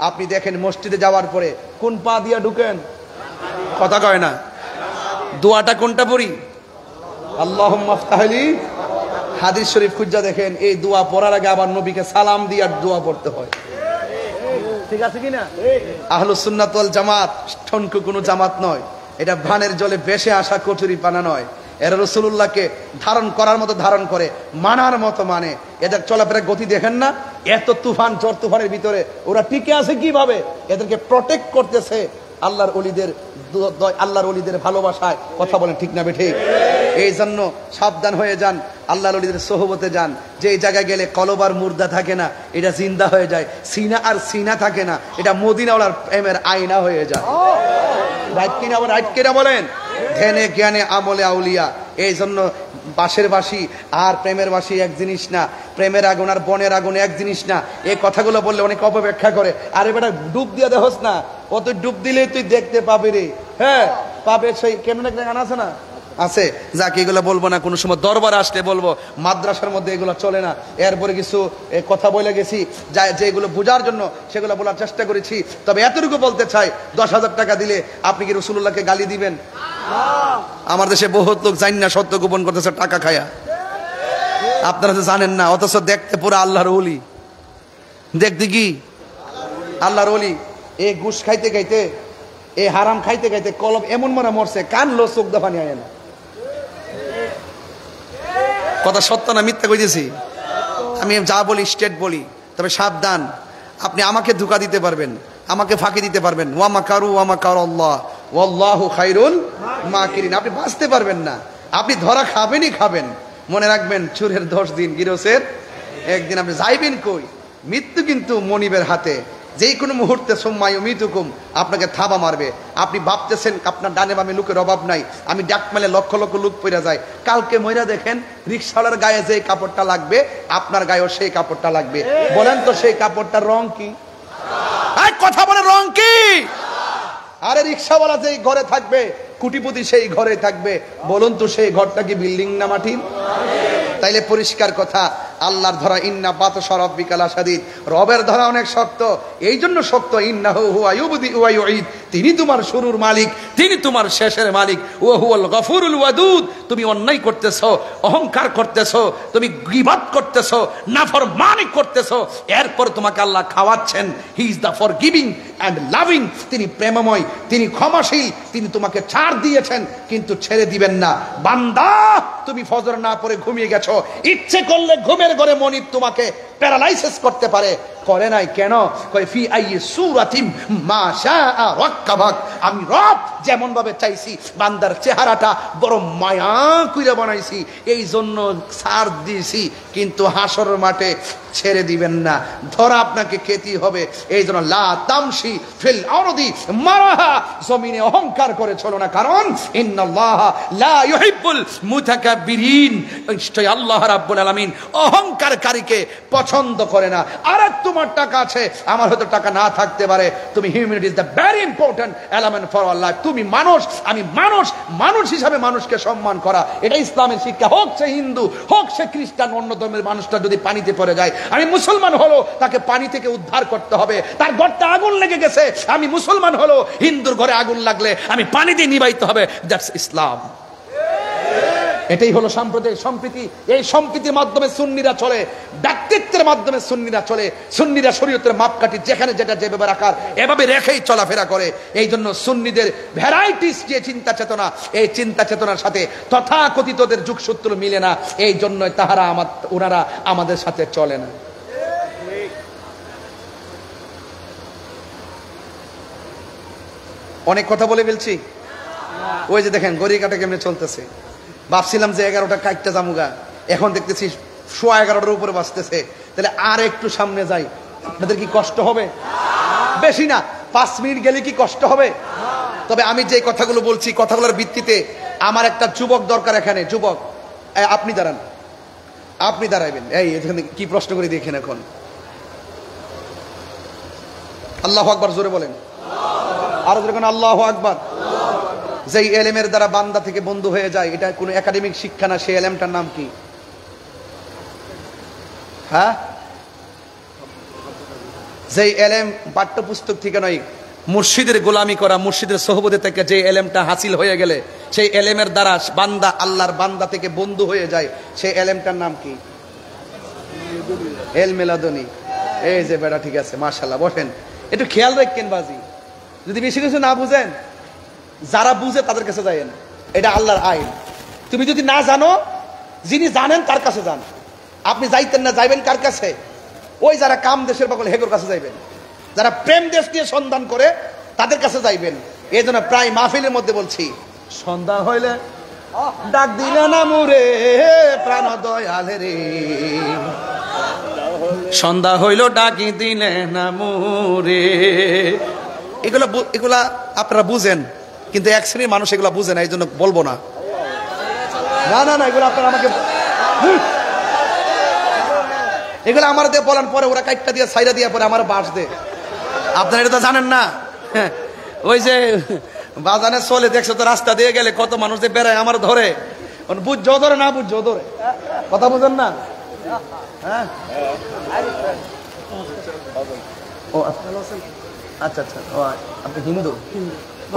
আপনি দেখেন মসজিদে যাওয়ার পরে কোন পা দিয়া ঢুকেন কথা কয় না দোয়াটা কোনটা পড়ি আল্লাহুম্মা ইফতাহলি হাদিস শরীফ খুঁজা দেখেন এই দোয়া পড়ার আগে আবার নবীকে সালাম দিয়ে দোয়া পড়তে হয় ঠিক আছে কিনা আহলুস সুন্নাত ওয়াল জামাত ঠনকু কোনো জামাত নয় এটা ভানের জলে ভেসে আসা কচুরি পানা নয় এরা রাসূলুল্লাহকে ধারণ করার মতো ধারণ করে মানার মতো মানে এদের চলাফেরার গতি দেখেন না এত তুফান ঝড় তুফানের ভিতরে ওরা টিকে আছে কিভাবে এদেরকে প্রটেক্ট করতেছে আল্লাহর ওলিদের ভালোবাসায় কথা বলেন ঠিক না বেঠিক এই জন্য সাবধান হয়ে যান আল্লাহর ওলিদের সোহবতে যান যে জায়গায় গেলে কলব আর মুর্দা থাকে না এটা জিন্দা হয়ে যায় সিনা আর সিনা থাকে না এটা মদিনাওয়ালার প্রেমের আয়না হয়ে যায় রাইট কিনা আবার রাইট কিনা বলেন ধ্যানে জ্ঞানে আমলে আউলিয়া এই জন্য বাঁশের বাঁশি আর প্রেমের বাঁশি এক জিনিস না প্রেমের আগুন আর বনের আগুন এক জিনিস না এই কথাগুলো বললে অনেক অপব্যাখ্যা করে আরে বেটা ডুব দিয়ে দেখোস না ও তুই ডুব দিলে তুই দেখতে পাবি রে হ্যাঁ পাবে সেই কেমন একটা গান আছে না আছে যাকে এগুলো বলবো না কোনো সময় দরবার আসলে বলবো মাদ্রাসার মধ্যে এগুলো চলে না এরপরে কিছু কথা বলে গেছি যেগুলো বোঝার জন্য সেগুলো বলার চেষ্টা করেছি তবে এতটুকু বলতে চাই 10,000 টাকা দিলে আপনি কি রাসূলুল্লাহকে গালি দিবেন আমার দেশে বহুত লোক জানি না সত্য গোপন করতেছে টাকা খায়া আপনারা তো জানেন না অথচ দেখতে পুরো আল্লাহর ওলি দেখতে কি আল্লাহর ওলি এই ঘুষ খাইতে খাইতে এই হারাম খাইতে খাইতে কলব এমন মনে মরছে কানলো চোখ দা পানি আয় না কথা সত্য না মিথ্যা কইতেছি আমি যা বলি স্টেট বলি তবে সাবধান আপনি আমাকে ধোঁকা দিতে পারবেন আমাকে ফাঁকি দিতে পারবেন ওয়া মাকারু ওয়া মাকার আল্লাহ ওয়াল্লাহু খায়রুল মাকিরিন। আপনি বাঁচতে পারবেন না, আপনি ধরা খাবেনই খাবেন। মনে রাখবেন, চোরের 10 দিন, গিরসের একদিন। আপনি যাইবেন কই? মৃত্যু কিন্তু মনিবের হাতে, যেই কোনো মুহূর্তে সুম্মা ইউমিতুকুম, আপনাকে থাবা মারবে। আপনি ভাবতেছেন আপনার ডানে বামে লোকের অভাব নাই, আমি ডাক মেলে লক্ষ লক্ষ লোক পইরা যায়। কালকে মইরা দেখেন রিকশাওয়ালার গায়ে যে কাপড়টা লাগবে আপনার গায়েও সেই কাপড়টা লাগবে। বলেন তো সেই কাপড়টার রং কি? কথা বলে রং কি? আরে রিকশাওয়ালা যেই ঘরে থাকবে, কুটিপতি সেই ঘরে থাকবে। বলুন তো সেই ঘরটা কি বিল্ডিং না মাটির? তাইলে পরিষ্কার কথা, আল্লাহর ধরা ইন্না বাতশা রাব্বিকা লাশাদীদ, রবের ধরা অনেক শক্ত। এই জন্য শক্ত, ইন্নাহু হুয়া ইউবদি ওয়া ইউঈদ, তিনি তোমার শুরুর মালিক, তিনি তোমার শেষের মালিক। ওয়া হুয়াল গফুরুল ওয়াদুদ, তুমি অন্যায় করতেছো, অহংকার করতেছো, তুমি গীবত করতেছো, নাফরমানি করতেছো, এরপর তোমাকে আল্লাহ খাওয়াচ্ছেন। He is the forgiving and loving, তিনি প্রেমময়, তিনি ক্ষমাশীল, তিনি তোমাকে ছাড় দিয়েছেন কিন্তু ছেড়ে দিবেন না। বান্দা, তুমি ফজর না পড়ে ঘুমিয়ে গেছো, ইচ্ছে করলে ঘুমের ঘরে মনিব তোমাকে প্যারালাইসিস করতে পারে, করে নাই কেন? কয় ফি আইয়ি সূরাতিম মা শাআ রাক্কাবাক, আমি রব যেমন ভাবে চাইছি বান্দার চেহারাটা বড় মায়া কইরা বানাইছি, এই জন্য ছাড় দিয়েছি, কিন্তু হাসরের মাঠে ছেড়ে দিবেন না, ধরা আপনাকে খেতে হবে। এই জন্য লা তামশি ফিল আরদি মারাহা, জমিনে অহংকার করে চলো না, কারণ ইন্নাল্লাহা লা ইউহিব্বুল মুতাকাব্বিরিন, নিশ্চয় আল্লাহ রাব্বুল আলামিন অহংকারকারীকে পছন্দ করে না। আরে তোমার টাকা আছে, আমার হয়তো টাকা না থাকতে পারে, তুমি humanity is the very important element for our life. তুমি মানুষ, আমি মানুষ, মানুষ হিসাবে মানুষকে সম্মান করা, এটা ইসলামের শিক্ষা। হোক সে হিন্দু, হোক সে খ্রিস্টান, অন্য ধর্মের মানুষটা যদি পানিতে পড়ে যায়, আমি মুসলমান হলো তাকে পানি থেকে উদ্ধার করতে হবে। তার ঘরটা আগুন লেগে গেছে, আমি মুসলমান হলো হিন্দুর ঘরে আগুন লাগলে আমি পানি দিয়ে নিবাইতে হবে। দ্যাটস ইসলাম। এটাই হলো সাম্প্রদায়িক সম্প্রীতি। এই সম্প্রীতির মাধ্যমে সুন্নিরা চলে, ব্যক্তিত্বের মাধ্যমে সুন্নিরা চলে। সুন্নিরা শরীয়তের মাপকাঠি যেখানে যেটা যেভাবে রাখার এভাবে রেখেই চলাফেরা করে। এই জন্য সুন্নিদের ভ্যারাইটিস যে চিন্তা চেতনা, এই চিন্তা চেতনার সাথে তথাকথিতদের যুগসূত্র মিলে না, এই জন্যই তাহারা ওনারা আমাদের সাথে চলে না। অনেক কথা বলে ফেলছি। ওই যে দেখেন গড়ি কাটা কেমনে চলতেছে। ভাবছিলাম যে 11টা কাটতে জামুগা, এখন দেখতেছি 11:15 উপরে বাঁচতেছে। তাহলে আর একটু সামনে যাই, আপনাদের কি কষ্ট হবে? বেশি না, 5 মিনিট গেলে কি কষ্ট হবে? তবে আমি যে কথাগুলো বলছি, কথাগুলোর ভিত্তিতে আমার একটা যুবক দরকার এখানে। যুবক, আপনি দাঁড়ান, আপনি দাঁড়াইবেন। এই এখানে কি প্রশ্ন করে দেখেন এখন। আল্লাহু আকবার জোরে বলেন, আরো জোরে বলেন আল্লাহু আকবার। যেই এলেমের দ্বারা বান্দা থেকে বন্ধু হয়ে যায়, এটা কোনো একাডেমিক শিক্ষা না, সেই এলেমটার নাম কি? হ্যাঁ, যেই এলেম পাঠ্যপুস্তক থেকে নয়, মুর্শিদের গোলামি করা, মুর্শিদের সোহবতে থেকে যে এলেমটা হাসিল হয়ে গেলে, সেই এলেমের দ্বারা বান্দা আল্লাহর বান্দা থেকে বন্ধু হয়ে যায়, সেই এলেমটার নাম কি? এলমে লাদুনী। এই যে বেটা, ঠিক আছে, মাশাআল্লাহ, বসেন। একটু খেয়াল রাখেন বাজি, যদি বেশি কিছু না বুঝেন, যারা বুঝে তাদের কাছে যাইয়েন, এটা আল্লাহর আইন। তুমি যদি না জানো, যিনি জানেন তার কাছে যান। আপনি যাইতেন না, যাইবেন কার কাছে? ওই যারা কাম দেশের পাগল, হেগোর কাছে যাইবেন। যারা প্রেম দেশ নিয়ে সন্ধান করে, তাদের কাছে যাইবেন। এই জন্য প্রায় মাহফিলের মধ্যে বলছি, সন্ধ্যা হইলে ডাক দিলে না মুরে প্রাণ দয়ালে রে, সন্ধ্যা হইল ডাকি দিলে না মুরে। এগুলা আপনারা বুঝেন, কিন্তু এক শ্রেণীর মানুষ এগুলা বুঝে না, এই জন্য বলবো না। না না না, এগুলো আপনারা আমাকে, এগুলো আমার দিয়ে বলেন, পরে ওরা কাইটটা দিয়ে সাইরা দিয়ে পরে আমার বাস দে। আপনারা এটা তো জানেন না। ওই যে বাজানে চলে, দেখছো তো, রাস্তা দিয়ে গেলে কত মানুষ যে বেড়ায়, আমার ধরে, বুঝছো ধরে না বুঝছো ধরে, কথা বুঝেন না? হ্যাঁ, ও আচ্ছা আচ্ছা, ও আপনি হিন্দু?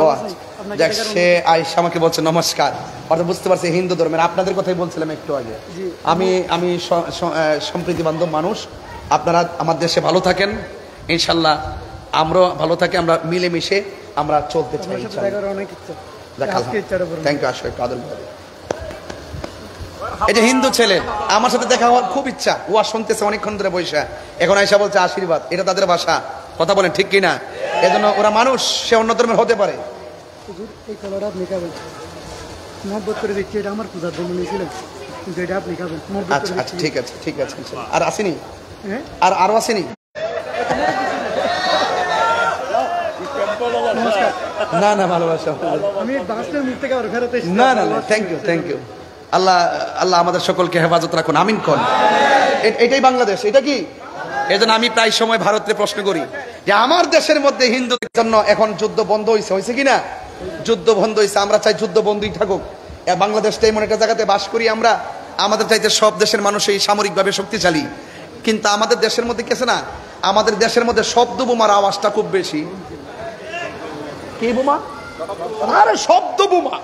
ও আচ্ছা, সে আয়েশা আমাকে বলছে নমস্কার, অর্থাৎ বুঝতে পারছি হিন্দু ধর্মের। আপনাদের কথাই বলছিলাম একটু আগে। আমি সম্প্রীতি বান্ধব মানুষ। আপনারা আমার দেশে ভালো থাকেন, ইনশাল্লাহ আমরাও ভালো থাকি, আমরা মিলেমিশে আমরা চলতে চাই। Thank you. আসো একটু আদর করে। এই যে হিন্দু ছেলে, আমার সাথে দেখা হওয়ার খুব ইচ্ছা, ওয়া শুনতেছে অনেকক্ষণ ধরে বৈশা, এখন আয়েশা বলছে আশীর্বাদ, এটা তাদের ভাষা। কথা বলেন ঠিক কিনা? এজন্য ওরা মানুষ, সে অন্য ধর্মের হতে পারে, হুজুর এই কলাটা আপনি খাবেন, মহব্বত করে দিচ্ছি, এটা আমার পূজার জন্য নিয়েছিলেন, কিন্তু এটা আপনি খাবেন, মহব্বত আচ্ছা করে আচ্ছা দিচ্ছি। ঠিক আছে ঠিক আছে আর আসেনি? হ্যাঁ আরো আসেনি? নমস্কার, না না ভালোবাসা। আমি বাসের মুখ থেকে আবার ফেরত এসেছি। না না না থ্যাংক ইউ আল্লাহ আল্লাহ আমাদের সকলকে হেফাজত রাখুন, আমিন কোন। এটাই বাংলাদেশ, এটা কি? এজন্য আমি প্রায় সময় ভারতে প্রশ্ন করি যে আমার দেশের মধ্যে হিন্দুদের জন্য এখন যুদ্ধ বন্ধ হয়েছে কিনা? যুদ্ধ বন্ধ হয়েছে, আমরা চাই যুদ্ধ বন্ধই থাকুক। বাংলাদেশটা এমন একটা জায়গাতে বাস করি আমরা, আমাদের চাইতে সব দেশের মানুষই সামরিকভাবে শক্তিশালী, কিন্তু আমাদের দেশের মধ্যে কেছে না, আমাদের দেশের মধ্যে শব্দ বোমার আওয়াজটা খুব বেশি। কি বোমা? আরে শব্দ বোমা,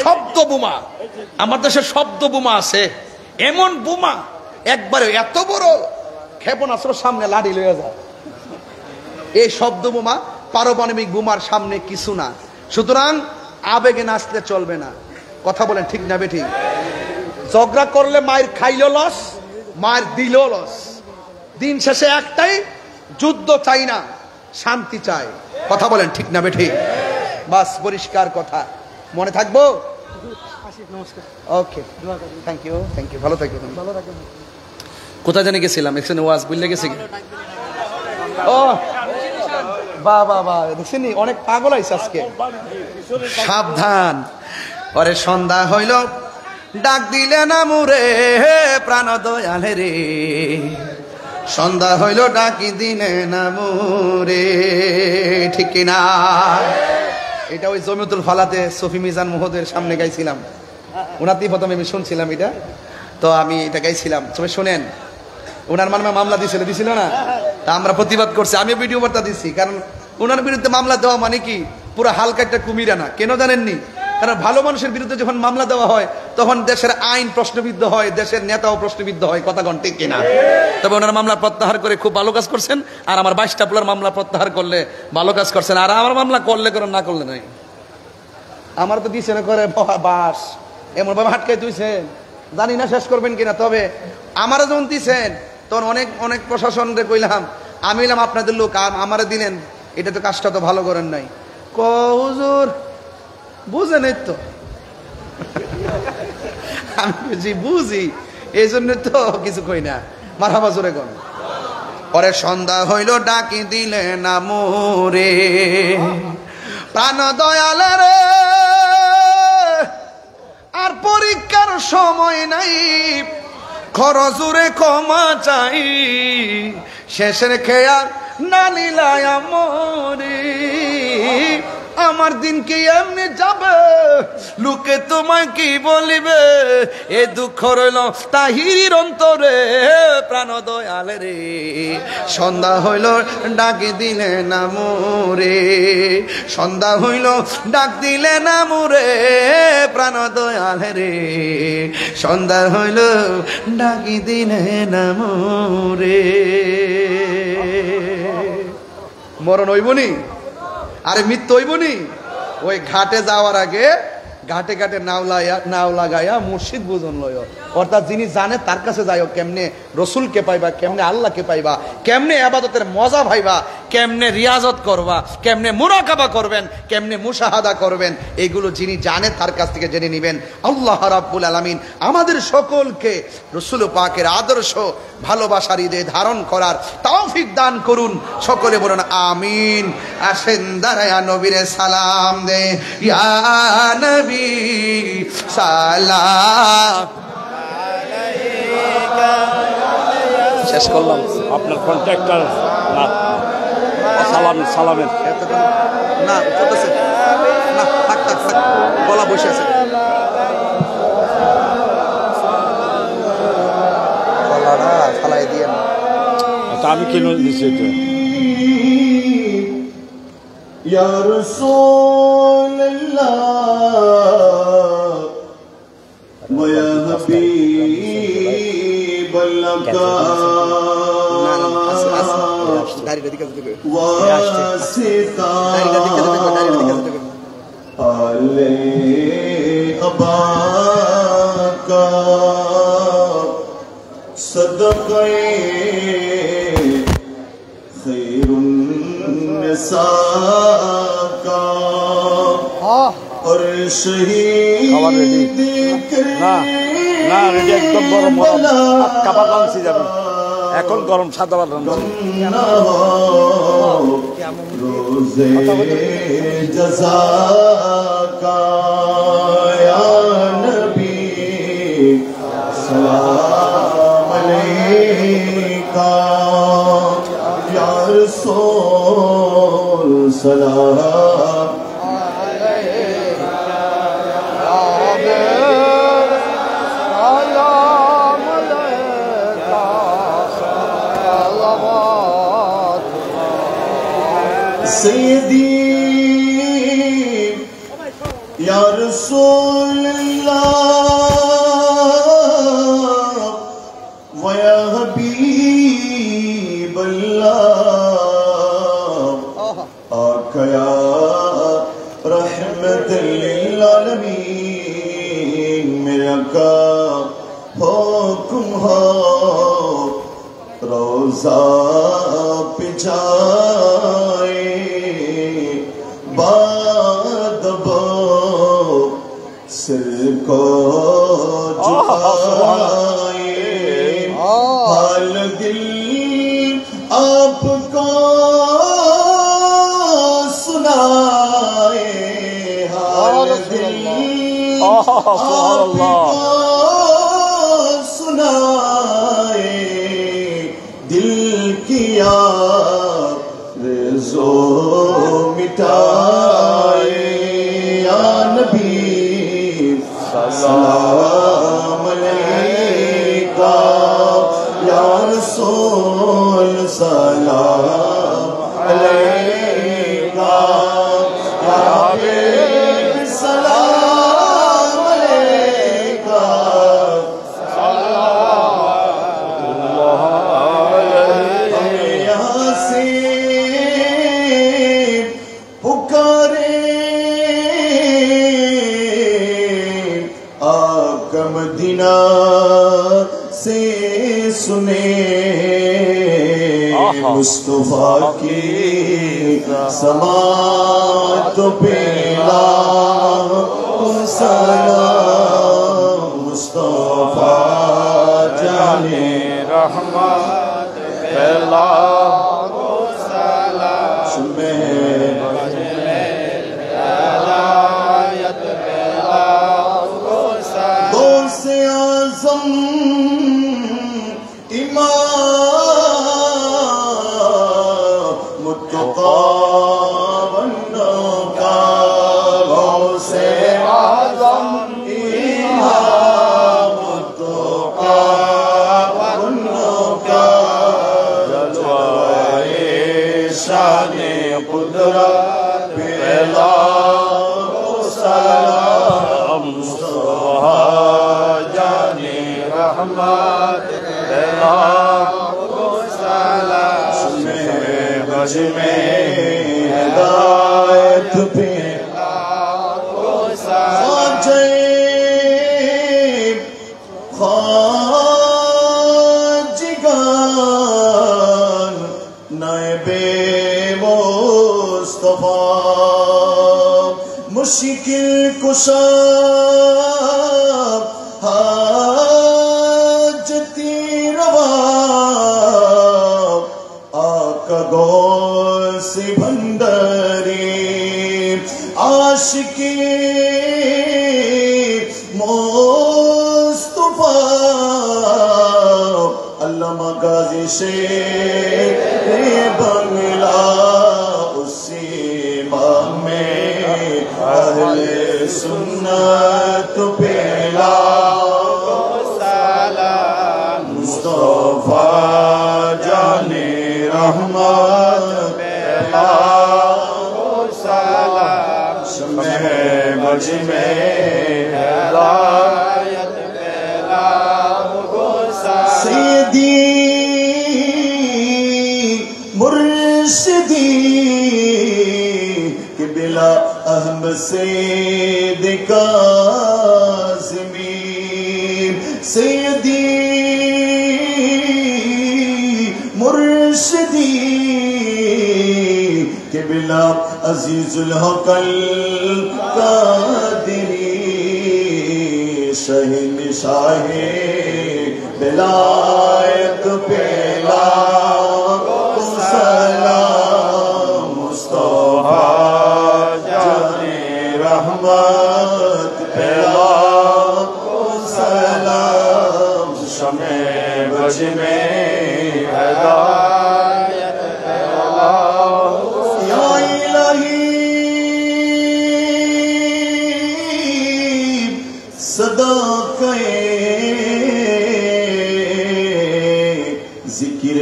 শব্দ বোমা। আমার দেশে শব্দ বোমা আছে, এমন বোমা একবারে এত বড় ক্ষেপণাস্ত্র সামনে লাড়ি লয়ে যায়। এই শব্দ বোমা পারমাণবিক বোমার সামনে কিছু না। সুতরাং আবেগে নাচলে চলবে না, কথা বলেন ঠিক না বেঠিক? ঝগড়া করলে মায়ের খাইলো লস, মায়ের দিল লস। দিন শেষে একটাই, যুদ্ধ চাই না, শান্তি চাই, কথা বলেন ঠিক না বেঠিক? বাস পরিষ্কার কথা, মনে থাকবো। আসি, নমস্কার, ওকে দোয়া করবেন, থ্যাংক ইউ ভালো থাকবেন। ভালো থাকবেন। কোথায় জানি গেছিলাম, এখানে ওয়াজ বুঝলে গেছি। ও বাহ বাহ বাহ, দেখছেন অনেক পাগল আইছে আজকে। সাবধান, পরে সন্ধ্যা হইল ডাক দিলে না মুরে প্রাণ দয়ালে রে, সন্ধ্যা হইল ডাকি দিলে না মুরে, ঠিক কিনা? এটা ওই জমিয়তুল ফালাতে সফি মিজান মহোদয়ের সামনে গাইছিলাম, ওনাতেই প্রথমে আমি শুনছিলাম এটা, তো আমি এটা গাইছিলাম। তবে শোনেন, ওনার মানে মামলা দিছিল না, তা আমরা প্রতিবাদ করছি, আমি ভিডিও বার্তা দিচ্ছি, কারণ ওনার বিরুদ্ধে মামলা দেওয়া মানে কি পুরো হালকা একটা কুমিরা না। কেন জানেননি? কারণ ভালো মানুষের বিরুদ্ধে যখন মামলা দেওয়া হয় তখন দেশের আইন প্রশ্নবিদ্ধ হয়, দেশের নেতাও প্রশ্নবিদ্ধ হয়, কথা কোন ঠিক কিনা? তবে ওনার মামলা প্রত্যাহার করে খুব ভালো কাজ করছেন, আর আমার 22টা পোলার মামলা প্রত্যাহার করলে ভালো কাজ করছেন, আর আমার মামলা করলে করে না করলে নাই। আমার তো দিছে না করে বাস, এমন ভাবে হাটকাই তুইছেন, জানি না শেষ করবেন কিনা। তবে আমারও যখন দিছেন তখন অনেক অনেক প্রশাসনরে কইলাম, আমি এলাম আপনাদের লোক, আমারে দিলেন, এটা তো কাজটা তো ভালো করেন নাই। হুজুর বুঝেন তো, আমি জি বুঝি, এই জন্য তো কিছু কই না। মারহাবা জোরে কোন। পরে সন্ধ্যা হইল ডাকি দিলে না মোরে প্রাণ দয়াল রে, আর পরীক্ষার সময় নাই, খরচুরে ক্ষমা চাই, শেষের খেয়া না নিলায় মরে, আমার দিন কি এমনি যাবে, লোকে তোমায় কি বলিবে, এ দুঃখ রইল তাহির অন্তরে প্রাণ দয়ালে রে, সন্ধ্যা হইল ডাক দিলে না মোরে, সন্ধ্যা হইল ডাক দিলে না মোরে প্রাণ দয়ালে রে, সন্ধ্যা হইল ডাকি দিলে না মোরে। মরণ হইবনি, আরে মৃত্যু হইবনি। ওই ঘাটে যাওয়ার আগে ঘাটে ঘাটে নাও লাগাইয়া মুর্শিদ বুঝন লয়, অর্থাৎ যিনি জানে তার কাছে যাইও, কেমনে রসুলকে পাইবা, কেমনে আল্লাহকে পাইবা, কেমনে আবাদতের মজা ভাইবা, কেমনে রিয়াজত করবা, কেমনে মুরাকাবা করবেন, কেমনে মুশাহাদা করবেন, এগুলো যিনি জানে তার কাছ থেকে জেনে নিবেন। আল্লাহ রাব্বুল আলামিন আমাদের সকলকে রসুল পাকের আদর্শ ভালোবাসার ঈদে ধারণ করার তৌফিক দান করুন, সকলে বলুন আমিন। আসেন দাঁড়ায়া নবীরে সালাম দে, ইয়া নবী সালাম। শেষ করলাম। আপনার কন্ট্রাক্টর না সালামের না চলতেছে না, থাক থাক থাক, গলা বসে আছে, গলাটা ফালাই দিয়ে না। আচ্ছা আমি কিনে দিচ্ছি এটা। ইয়া রাসূলুল্লাহ ওয়া ইয়া হাবিবাল্লাহ, দাড়িটা দিকে দিকে ওয়াসিতা আলে আবাকা সদকায়ে খায়রুন নিসাকা اور شہید না না রেডি একদম গরম গরম খাবার রাঁধছি যাবে এখন গরম সাদা ভাত রাঁধছি روزے جزا کا یا نبی سلام علیکہ یا رسول سلام سیدی یا رسول اللہ و یا حبیب اللہ آقا یا رحمت للعالمین میرے آقا حکم ہو روزہ پہ جائے باد بو سر کو جھکائے حال دل آپ کو سنائے حال دل آپ کو سنائے دل کیا رزو مٹائے یا نبی سلام علیکہ یا رسول سلام علیکہ یا حبیب سلام علیکہ یہاں سے پکارے آقا مدینہ سے سنے مصطفیٰ کی سماعت پہ لاکھوں سلام مصطفیٰ جانے رحمت پہلا غوث اعظم امام متقی کا غوث اعظم امام متقی کا جلوائے شان قدرت پہلا سلام مصطفیٰ جانے رحمت پہلا بج میں ہدایت پہ خواجہ خواجگان نائب مصطفیٰ مشکل کشا حاجتی روا آقا غوث بھنڈاری عاشقی مصطفیٰ علامہ غازی شیر بنگلہ اسی ماہ میں اہل سنت پہلا سلام مصطفیٰ جانے رحمت پہلا سلام شمع بج میں ہدایت پہلا سیدی مرشدی کہ بلا اہم سید کاظمی سیدی مرشدی قبلہ عزیز الحق القادری شہین شاہ بلایت پیلا سلام مصطفیٰ جانے رحمت پیلا سلام شمع بج میں ہدایت پیلا یا الہی صدا کہے ذکر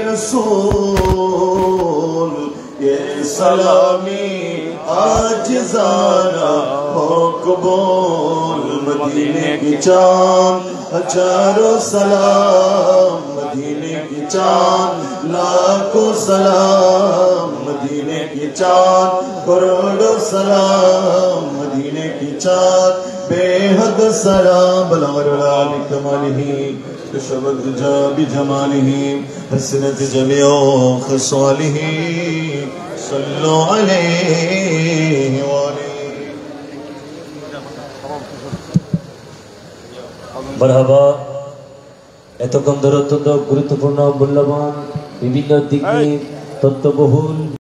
رسول یہ سلامی عاجزانہ ہو قبول مدینے کی چاند ہزاروں سلام مدینے کی چاند لاکھوں سلام مدینے کی چاند کروڑوں سلام مدینے کی چاند بے حد سلام بلغ العالی کمالہ شبت جا بجمالہ حسنت جمیع خصالہ صلو علیہ وآلہ মারহাবা এতক্ষণ ধরে অত্যন্ত গুরুত্বপূর্ণ মূল্যবান বিভিন্ন দিকে তথ্যবহুল